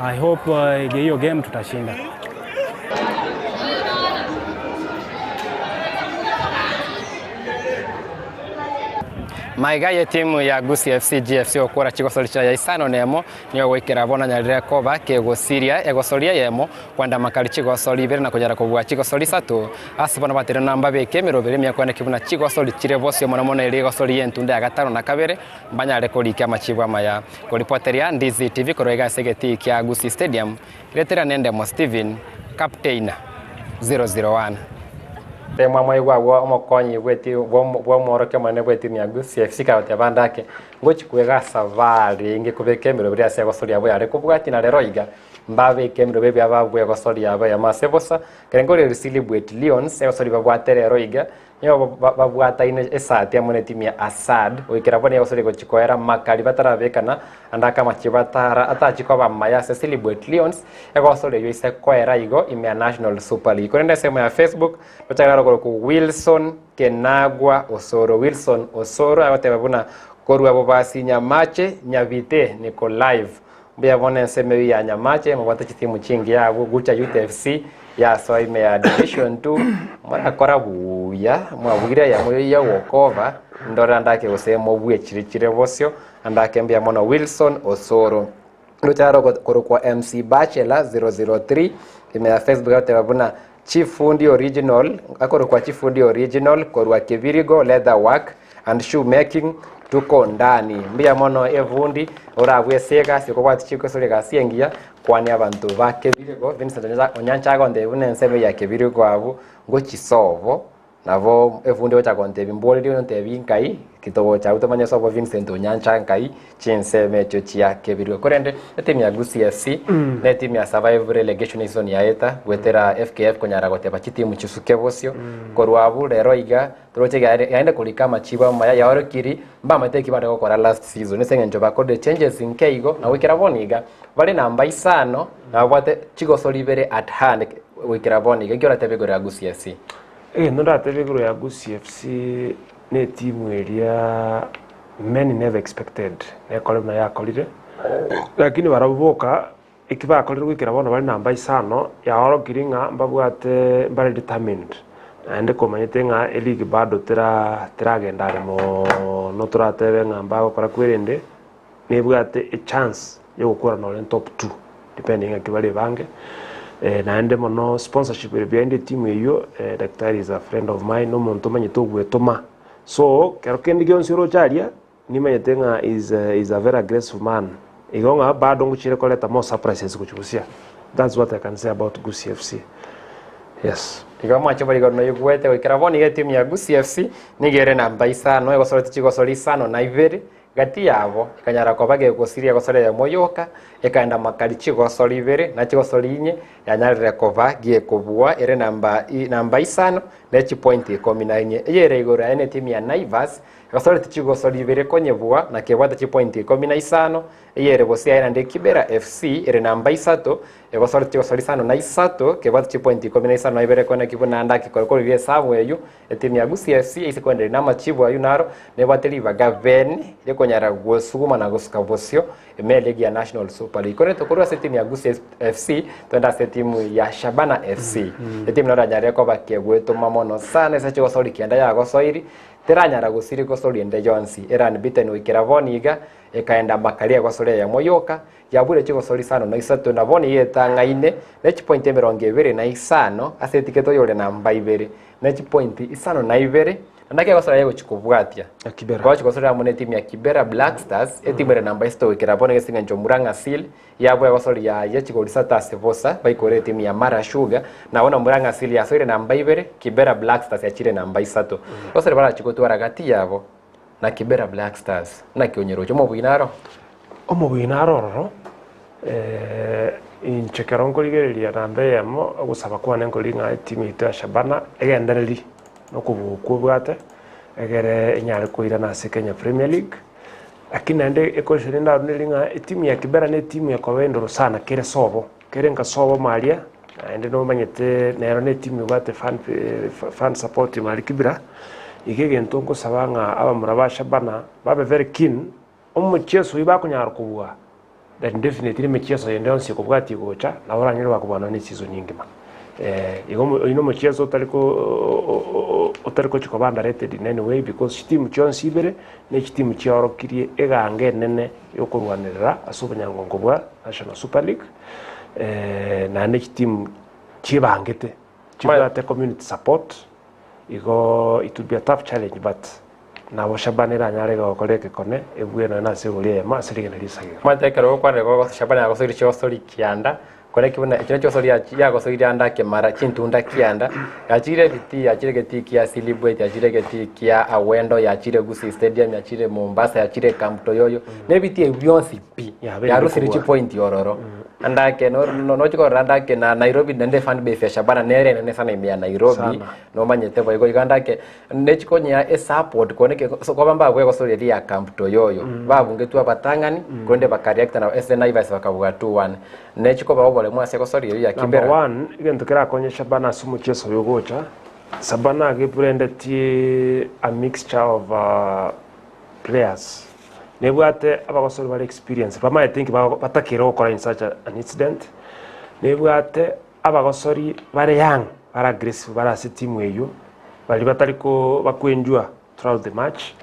I hope hiyo game tutashinda. Maiga ya timu ya Gusii FC GFC okora Chigosori cha isano nemo niyo wekera bona nyarira koba ke Gosiria egosoria yemo kwanda makali Chigosori bere na kujara kubwa Chigosori sato asibona batera namba beke mirobere myakwana kibuna Chigosori chirebosio mona ile Gosori yentunda ya gatano na kabere mbanya rekodi kya machibwa maya ko reporteria Ndizi TV korega segeti kya Gusii Stadium retera nende mo Steven Captain 001 tema mwaigwa omokonyi bweti bwo moroke mane bweti nya Gusii FC ka tabandake ngochi kwega savari inge kubekemero bya se Gosori abo yare kubwati na lero iga mbabe kemero bebe ababwe Gosori abo ya Masivosa kerengore Celebrate Lions Gosori babwate lero iga nyo babwata ine esati amone timu ya Asad wikira bone Gosori go chikoera makali batarabekana andaka machibatara atachiko bamaya se Celebrate Lions Gosori yo ise koera igo ime National Super League korenda sema ya Facebook bachara ku Wilson Kenagwa Wilson Osoro abatebabuna korwa bobasi nyamache nyavite niko live mbia bone nseme ya nyamache mabata chitimu chingi ya gucha UTFC ya so ime ya division 2 mara kora buya mwabugira ya moyo ya wokova ndora ndake usemo bwe chirichire bosyo andake mbia mono Wilson Osoro lutaro kwa MC Bachelor 003 ime ya Facebook yote babuna Chief Fundi Original akoro kwa Chief Fundi Original kwa Kibirigo Leather Work and Shoe Making tuko ndani mbia mono evundi urabwe sega siko kwa Chigosori gasengia kwani abantu bake Kibirigo Vincent Onyancha gonde unensebe ya Kibirigo abu ngo chisovo navo evundi ocha gonde bimboli nte binkai kitobo cha utomanya sobo Vincent Onyancha nkai chinseme chochi ya Kibirigo korende timu ya Gusii FC na timu ya survive relegation season ya eta wetera FKF konyara goteba timu chisuke bosyo korwabu rero iga turoche yaende kulikama chiba maya yaorokiri mba mateki bade gukora last season nesenge njoba code changes in keigo na wikira boniga bali namba 5 na bwate Chigosori bere at hand wikira boniga gyo ratebegoro ya Gusii FC no ratebegoro ya Gusii FC ne timu eria many never expected ne kolona ya kolire lakini barabuboka ikiba kolire wikira bono bali namba 5 yaorokiri nga mbabwate bali determined ande komanyete nga eligi bado tiragendare no turatebe nga mbago kora kwirende nebwate a chance yo gukora no top 2 depending akibali bange na ande mono sponsorship behind team eyo daktari is a friend of mine no muntu manyito gwetoma so kero kendi gyonsiro charia ni manyete nga is a very graceful man igonga bado nguchire koleta more surprises kuchusia. That's what I can say about Gusii FC. Yes. Iga mwacho bali gono yugwete wikira boni timu ya Gusii FC nigere namba 5 egosorete Chigosori 5 na 2 gati yabo ikanyara ko bage gosiria gosore ya moyoka ekaenda makali Chigosori 2 na Chigosori 4 yanyarire kova gie kubua ere namba 5 na point 14 yere igora ene timu ya Naivas gasorete Chigosori 2 konyebua na kebwata point 15 yere bosia ina ndi Kibera FC ere namba 3 egosorete Chigosori 5 na 3 kebwata point 15 na ibere kona kibuna ndaki korokoro bie sabu eyu timu ya Gusii FC isikwendere na machibu ayunaro ne bateliva gaven konyara gusuguma na gusuka bosyo emelegi ya National Super League kore tokoro se timu ya Gusii FC twenda se timu ya Shabana FC timu na ranyare ko bakegweto mamono sana ese Chigosori kienda ya gosoiri teranyara gusiri Gosori ende Jonsi era nbiten wikira boniga ekaenda makalia Gosori ya moyoka yabure Chigosori 5 na 3 na boni yetanga ine na point 25 asetiketo yole namba 2 na point 5 na 2 ndake Gosori yego chikubwatia Kibera kwa Chigosori amone timu ya Kibera Black Stars timu ya namba 6 wikira boni gesinga njomuranga seal yabo ya Gosori ya Chigorisa tasevosa baikore timu ya Mara Sugar na ona muranga seal ya soire namba 2 Kibera Black Stars ya chire namba 3 Gosori bara chikotwara gati yabo na Kibera Black Stars na kionyero chomo bwinaro ro inchekerongo ligereria nambe yamo gusaba kwa nengo linga timu ita Shabana egendereri no kubwate egere inyare kuira na Kenya Premier League lakini ande ekoshiri nda linga timu ya Kibera ne timu ya kowendo sana kire sobo kire nga sobo malia ande no manyete nero ne timu bwate fan support mali Kibera igege ntongo sabanga aba muraba Shabana babe very keen omucheso iba kunyara kubwa that definitely mecheso yende onsi kubwati gocha na oranyiro bakubana ni season nyingi ma ino mecheso otariko chikobanda rated in any way because team chonsi ibere ne team chioro kirie egange nene yokurwanirira asubanyango ngobwa National Super League na ne team chibangete chibate community support it would be a tough challenge but na Shabana iranyare gokoreke kone ebweno na segulie ma sirige narisaga matekero kwa rego Shabana Gosori Chigosori kianda kone kibuna ekino Chigosori ya Gosori anda ke mara chintunda kianda yachire geti kia celebrate yachire geti kia awendo yachire Gusii Stadium yachire Mombasa yachire Camp Toyoyo nebiti ebyonsi pi ya rusiri point yororo andake no chiko randake na Nairobi nende fan base ya Shabana nene sana imya Nairobi no manyete boy igandake nechiko nya support koneke so kwa bamba bwe Gosori ya Camp Toyoyo babungetu abatangani konde bakariact na SN Naivas bakabuga 2-1 nechiko babole mwase Gosori ya Kibera number 1 igento kira konye Shabana sumu cheso yogocha Shabana gebranded a mixture of players nebwate abagosori bari experience bama I think batakira gukora in such an incident nebwate abagosori bari young bari aggressive bari ase team eyo bari batariko bakwenjua throughout the match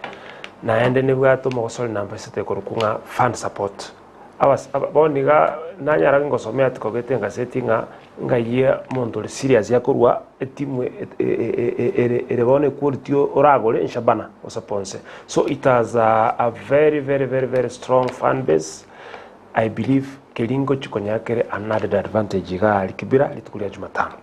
na ende nebwate omogosori namba sete korukunga fan support boniga nanyara ngosomea tikogete ngaseti ngaye muntu serious yakorwa etimu erebone kurtio oragole inshabana osaponse. So it has a very strong fan base. I believe kelingo chikonyakere another advantage ga likibira litukulia Jumatano.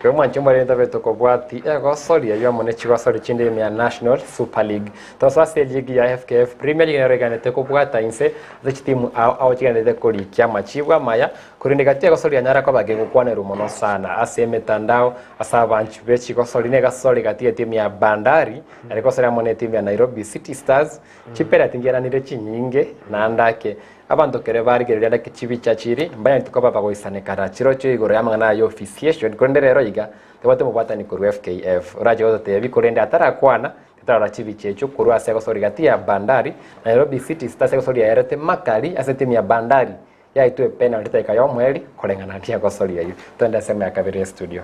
Kama nchimba lenda beto kobwati egosori ya yamone Chigosori chinde ya National Super League. Tosase ligi ya FKF Premier League nereganete kobwata inse zechitimu au chiganete koli kyama chibwa maya kurindikatia gosori ya nyara kwa bagego kwane rumono sana ase metandao asabanchi be Chigosori ne gasori gatie timu ya Bandari alikosori amone timu ya Nairobi City Stars chipera tingira nire chinyinge na andake abantu kere barigerera kichibi chachiri mbaya tukoba bagoisane kara chiro cyo igoro yamangana yo officiation konderero iga tebate mubata ni kuru FKF uraje wote bikorende atarakwana tetara chibi checho kuru asegosori gati ya Bandari Nairobi City Stars asegosori ya Erete Makali asetimu ya Bandari ya itwe penalty taika yo mweli kolengana ndia gosori yayo twenda sema ya kabiri studio.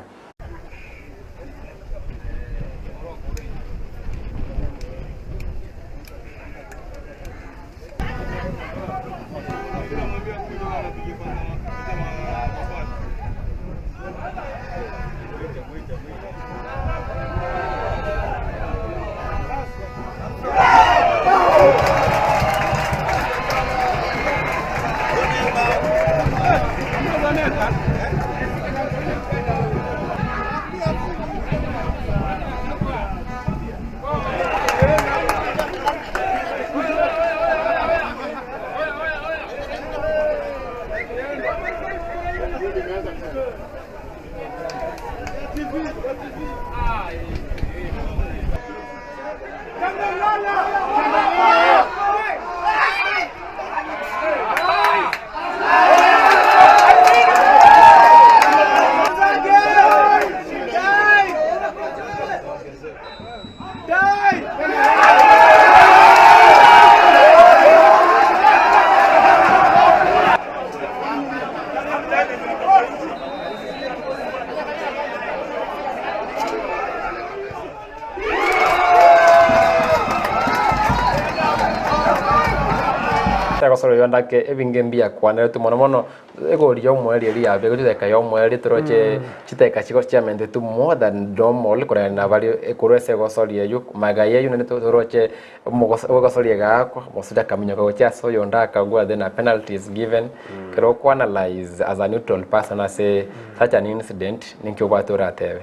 Gosori yondake ebingembia kwana tu mono egori yo mweli eri abe guteka yo mweli troche chiteka chiko chiamente tu more than normal kora na bali ekurese gosori yeyu magaye yu ne troche gosori gako mosuda kaminyo ko cha so yondaka gwa then a penalty is given kero ko analyze as a neutral person say such an incident ninkyo batora tebe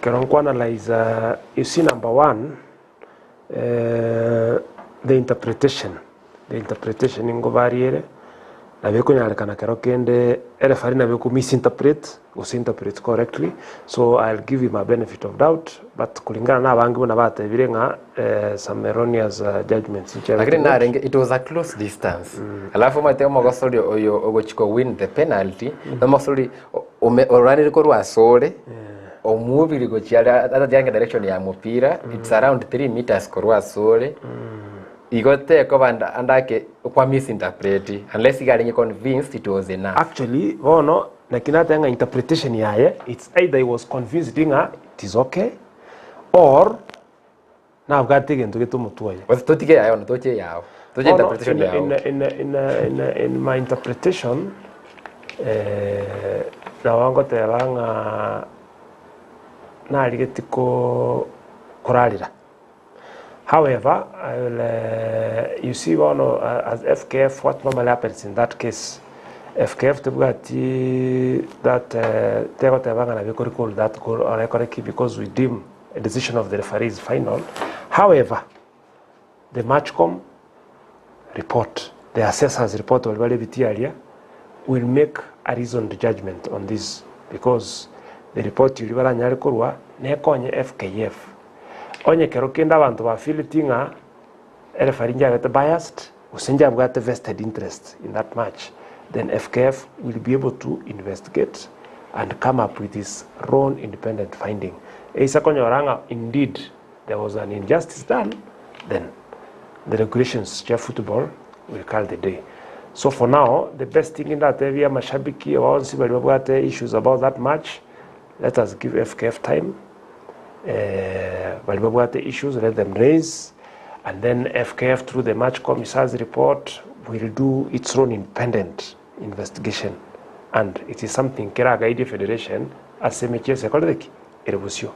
kero ko analyze you see number one the interpretation ingo variere na beko nyalekana kero kende referee na beko misinterpret correctly, so I'll give him a benefit of doubt, but kulingana na abangi bona bate birenga some erroneous judgments lakini na renge it was a close distance alafu mateo mogosori oyo ogochiko win the penalty na mogosori orani riko rwasore omubiri gochiara ata direction ya mupira it's around 3 meters korwasore igote ko banda andake kwa misinterpret unless you convinced it was enough. Actually ono nakinata nga interpretation yaye it's either he was convinced it is okay or na bwate gento getumutuye was totike yayo no toche yao toche interpretation yao in my interpretation na wango te banga na ligetiko koralira. However, I will, you see, as FKF, what normally happens in that case, FKF that recall that goal or correctly because we deem a decision of the referee is final. However, the matchcom report, the assessor's report earlier, will make a reasoned judgment on this because the report you refer FKF. Onye kero kenda abantu ba feelinga referee njagete biased usenja bwate vested interest in that match, then FKF will be able to investigate and come up with his own independent finding. Isa konyoranga indeed there was an injustice done, then the regulations of football will call the day. So for now, the best thing in that area, mashabiki waonsi walibabwate issues about that match. Let us give FKF time. Walibabwate issues, let them raise, and then FKF through the match commissar's report will do its own independent investigation. And it is something kera gaidi federation asemeche sekoleki irebusio.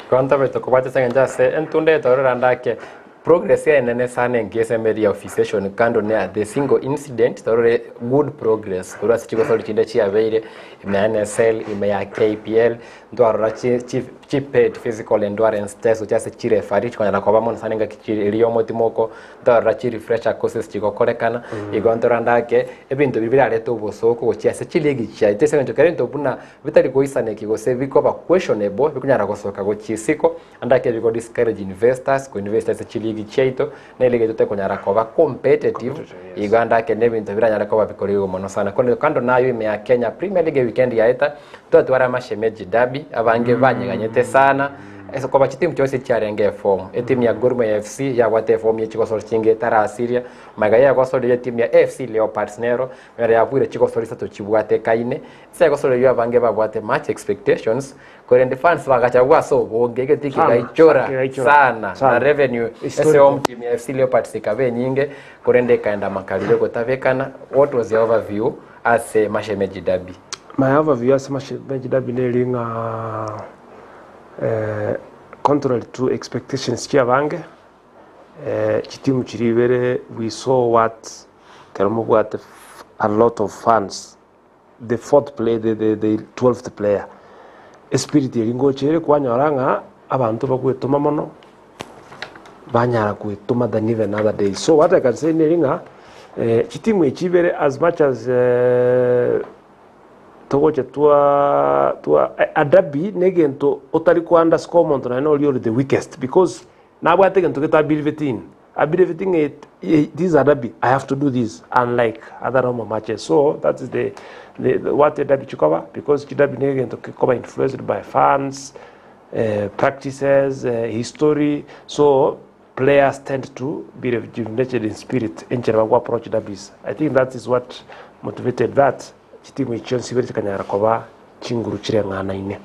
Kwanta beto kubate sanga se entunde tororandake progress ya nene sana ngese media officiation kando ne the single incident torore good progress kura Chigosori chinde chia beire ime NSL ime ya KPL ndo arora chief paid physical endurance test uchase chire farich kwa nakoba mon saninga kichiri iliyo motimoko ndo arora chi refresher courses chigokorekana igontorandake ebintu bibira leto bosoko uchase chilegi chia itese njo kerento buna vitali goisane kigose biko ba questionable bikunyara gosoka go chisiko andake bigo discourage investors ko investors chilegi cheito na ile gitote kunyara koba competitive iganda ke nebintu biranyara koba bikorigo mono sana kando nayo ime ya Kenya Premier League weekend yaeta twatwara mashemeji derby abange banyeganyete sana eso koba chitimu cyose cyarenge form etimu ya Gor Mahia FC ya wate form ya Chigosori chinge tara asiria magaya ya Gusii ya timu ya FC Leopards nero mere ya bwire Chigosori sato chibwate kaine se Gusii yo abange babwate match expectations korende fans bagacha bwaso bongege tiki gaichora sana na revenue ese home team ya FC Leopards ikabe nyinge korende kaenda makalile gotavekana. What was your overview as a mashemeji derby? My overview as a mashemeji derby nelinga contrary to expectations chiabange chitimu chiribere we saw what karamugwate a lot of fans the fourth play the 12th player spirit iringo chere kwanyoranga abantu bakwetuma mono banyara kwetuma than even another day. So what I can say nelinga chitimu echibere as much as togoche tua adabi negento otari ko underscore monto na no the weakest because now I take to get ability this adabi I have to do this unlike other normal matches. So that is the what adabi chukova because adabi negento cover influenced by fans, practices, history. So players tend to be rejuvenated in spirit in general approach adabis. I think that is what motivated that timu ichonsi bere kanyara koba chinguru chirengana ine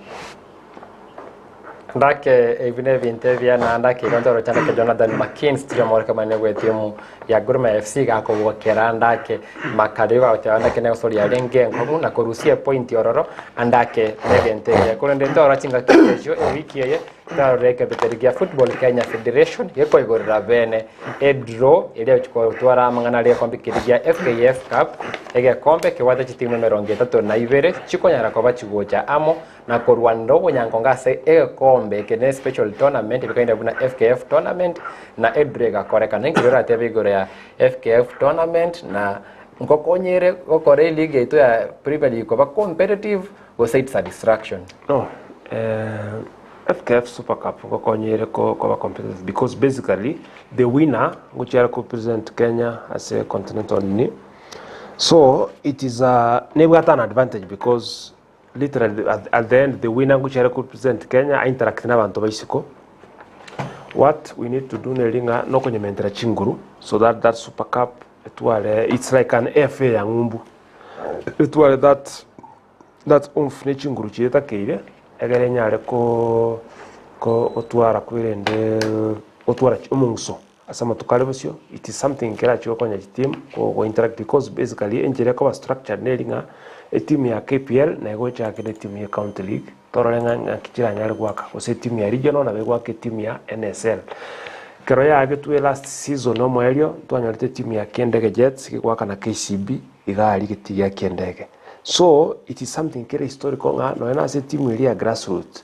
ndake evine vintevia na ndake gondoro chana ke Jonathan McKeans tio morka manegwe timu ya Gor Mahia FC gako wokera ndake makaliwa otanda ke Gusii ya lenge ngomu na korusia point yororo andake neventevia kolende ndoro chinga kejo wiki ye tareke beterigia Football Kenya Federation yeko igorira bene edro ile chiko twara mangana le kombe kirigia FKF Cup ege kombe ke wata chitimu meronge tato na ibere chiko nyara koba chigocha amo na korwando onyangonga se ege kombe ke ne special tournament bikaenda buna FKF tournament na edrega koreka ngirora tebe gorea FKF tournament na ngokonyere okore league ito ya Premier League koba competitive go say it's a distraction. No FKF Super Cup ngokonyere ko competitive because basically the winner which are represent Kenya as a continental ni. So it is never got an advantage because literally at the end the winner which represent Kenya interact na bantu baisiko. What we need to do nelinga no konyementera chinguru so that Super Cup it's like an FA ya ngumbu. Etwale that umfne chinguru chireta keire egere nyare ko otwara kwirende otwara umungso asama tukalebosyo. It is something kera chiwa konya team ko interact because basically enjere ko structure nelinga a team ya KPL na ego cha kile team ya County League torenga kichira nyari gwaka ose team ya regional na begwa ke team ya NSL kero ya agetu last season no moelio twanyarite team ya Kendege Jets kigwaka na KCB igali kiti ya Kendege. So it is something kere historical nga no ena se team ile ya grassroots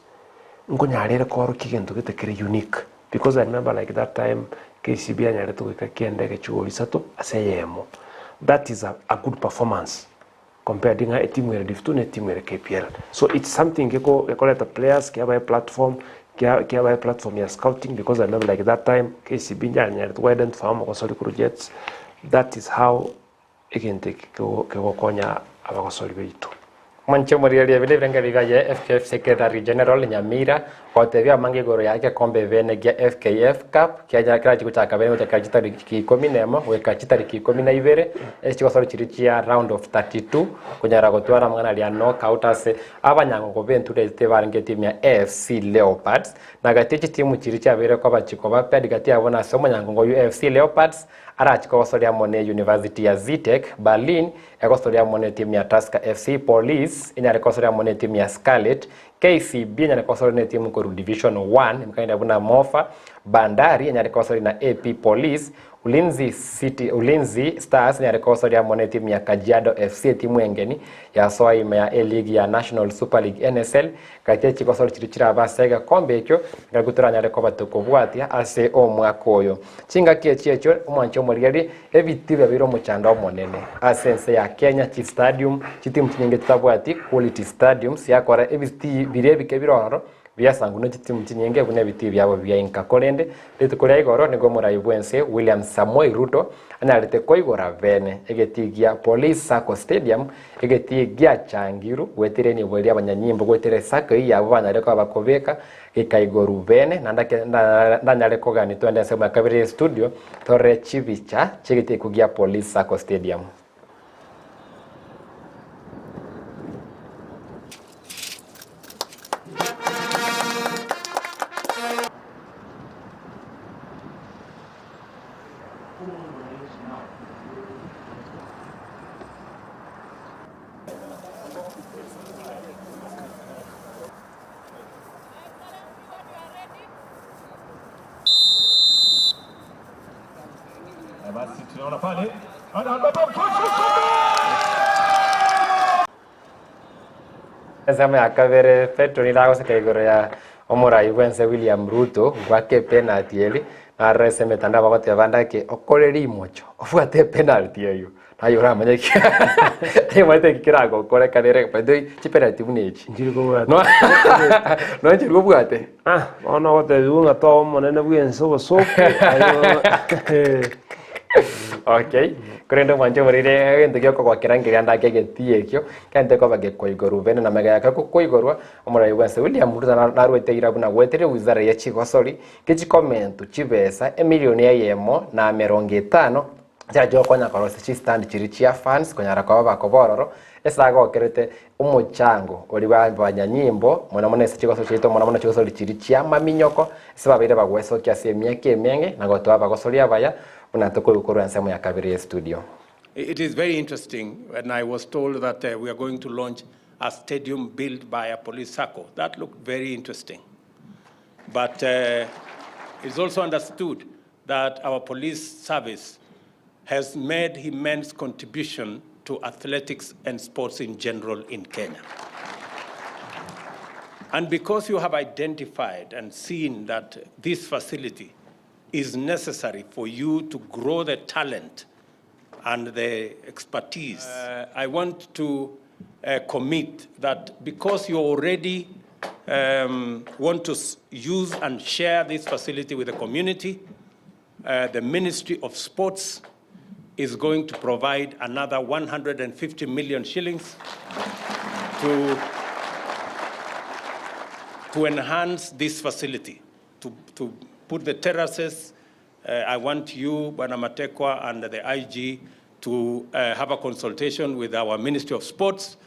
nkonyarere ko ro kigento gete kere unique because I remember like that time KCB anyare to ka Kendege chugoli sato aseyemo. That is a good performance compared to a team where diftune team where KPL. So it's something you call it the players kia by platform ya scouting because I remember like that time KCB nyanya widen farm Gusii Jets. That is how again take ko konya abagosoli beito. Mwancho Murieli vile vile ngaliga ya FKF Secretary General Nyamira otebia mangi goro yake kombe vene gya FKF Cup kya kira chikuchaka bene gutaka chitari kikomine weka chitari kikomine ibere Chigosori chirichia round of 32 kunyara gotwara mwana lia knockout ase abanyango go benture tebaringe timu ya AFC Leopards na gatichi timu chirichia bere kwa bachiko bapedi gati abona somo nyango go AFC Leopards ara Chigosori amone University ya Zitek Berlin Chigosori amone timu ya Tusker FC Police inyare Chigosori amone timu ya Scarlet KCB inyare Chigosori ne timu ko Division 1 mkaenda buna Mofa Bandari inyare Chigosori na AP Police Ulinzi Stars inyare Chigosori amone timu ya Kajiado FC timu engeni ya soima ya A-League ya National Super League NSL kati Chigosori chirichira abasega kombe ekyo ngagutura nyare ko batukobwatia ase omwaka oyo chinga kiechyo umwancho Murieli ebitibe biro muchanda omonene asense ya Kenya Chief Stadium chitimu chinyenge tutabwati quality stadiums yakora ebiti birebike biroro byasangu no chitimu chinyenge bune biti byabo bya inka kolende litukolia igoro nigo muraibwense William Samoei Ruto analete koigora vene egetigia Police Sacco Stadium egetigia Changiru wetireni bwelia abanyanyimbo gwetere sako yabo banareko abakobeka ikaigoru vene ndanyale kogani twende sema kabiri studio tore chivicha chigiti kugia Police Sacco Stadium. Basi tunaona pale Sema akavere Petro ni lago sekegoro ya omorai wense William Ruto gwake penalty eli arese metanda bagote bandake okoreri mocho ofuate penalty yo nayo ramanye ki mwete kirago kore kanere pede chi penalty munechi njiriko bwate no njiriko bwate ona wote unga to monene bwenso bosoko Okay, kurendo mwancho Murieli ende gyoko kwa kirangira ndake getiekyo kande ko bage koigoru bene na mega yaka koigorwa omurai wense William Ruto narwete irabu na gwetere wizara ya Chigosori kichikomentu chibesa emilioni ya yemo na 50 jajo konya korose chi stand chirichia fans konyara kwa bakobororo esago kerete umuchango oli banyanyimbo mwana mwana Chigosori chito mwana mwana Chigosori chirichia maminyoko sebabire bagweso kya semia kemenge na goto abagosori abaya unatoko ukoro nsemo ya kabiri studio. It is very interesting when I was told that we are going to launch a stadium built by a police sacco. That looked very interesting. But it's also understood that our police service has made immense contribution to athletics and sports in general in Kenya. And because you have identified and seen that this facility is necessary for you to grow the talent and the expertise, I want to commit that because you already want to use and share this facility with the community, the Ministry of Sports is going to provide another 150 million shillings to enhance this facility, to put the terraces. I want you, Bwana Matekwa, and the IG to have a consultation with our Ministry of Sports,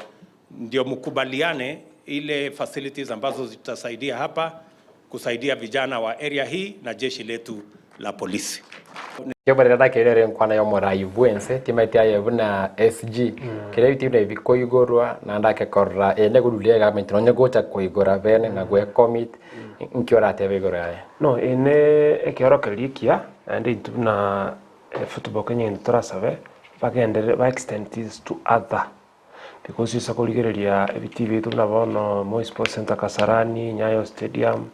ndio mkubaliane ile facilities ambazo zitasaidia hapa kusaidia vijana wa area hii na jeshi letu la polisi. Yobare dake ile nkwana yo morai bwense timetia yebuna SG kile bitibne bikoigorwa na ndake korra ene gudulie ga mentonye gocha koigora bene na gwe commit nkiora tebegora ya no ene ekiorokelikia andi tuna football Kenya ntrasabe bagende ba extend this to other because isa koligereria ebitivi tunabono Moi Sports Center Kasarani Nyayo Stadium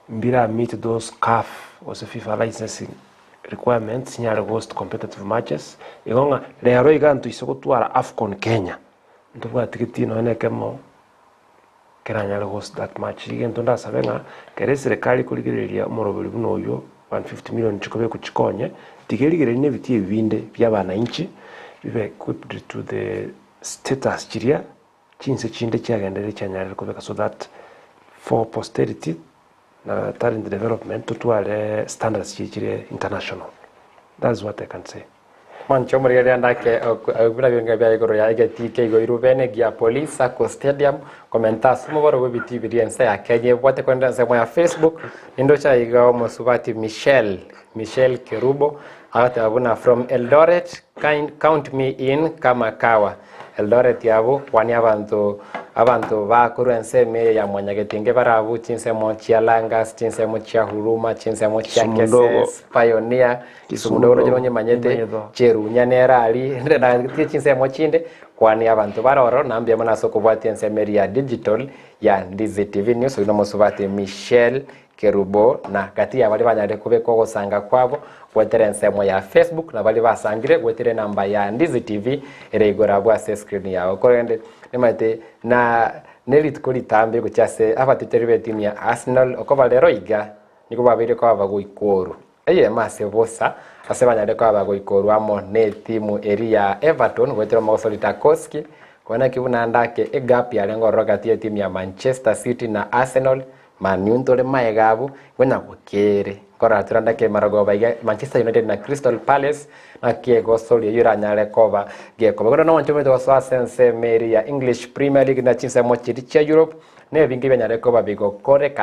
mbira meet those CAF also FIFA licensing requirements nyare host competitive matches igonga lero igantu isoko twara AFCON Kenya ndubwa tikiti no ene kemo keranyare host that match igento ndasabenga kere serikali kuligereria umuroberi buno uyo 150 million chikobe kuchikonye tigerigere ne biti binde by'abana inchi bibe equipped to the status chiria chinse chinde chiagendere chianyarire kubeka so that for posterity na talent development tutware standards chichire international. That's what I can say. Mancho muri ya ndake obula binga bya igoro ya igeti go irubene gia police ko stadium komenta sumo boro bibiti bidiense ya Kenya bote kwenda sema ya Facebook ndo cha igao musubati Michelle Kerubo hata abuna from Eldoret count me in kama kawa Eldoret yabo kwani abantu bakurense me ya mwanyagetinge barabu chinsemo chialanga chinsemo chia huruma chinsemo chia keses pioneer isumundo jonye manyete cherunya nerali ndena chinsemo chinde kwani abantu baroro nambye mona soko bwatiense media digital ya Ndizi TV News uno musubati Michelle Kerubo na kati ya bali banyade kubeko gusanga kwabo gweterense mo ya Facebook na bali basangire gwetere namba ya Ndizi TV eregora bwa screen yawo korende nemate na nelitkuri tambe gucyase abatiteri timu ya Arsenal uko balero iga niko babire ko bagoikoru eye mase bosa ase banyade ko bagoikoru amo ne timu area Everton gwetero magosoli Takoski kona kibuna ndake egap ya lengo rogati ya timu ya Manchester City na Arsenal maniuntore maegabu gwena gukere kora turanda ke marago baiga Manchester United na Crystal Palace na kiego soli yura nyale koba geko bagona no wanchume to so sense meri ya English Premier League na chinse mo chiri cha Europe ne bingi benyale koba bigo kore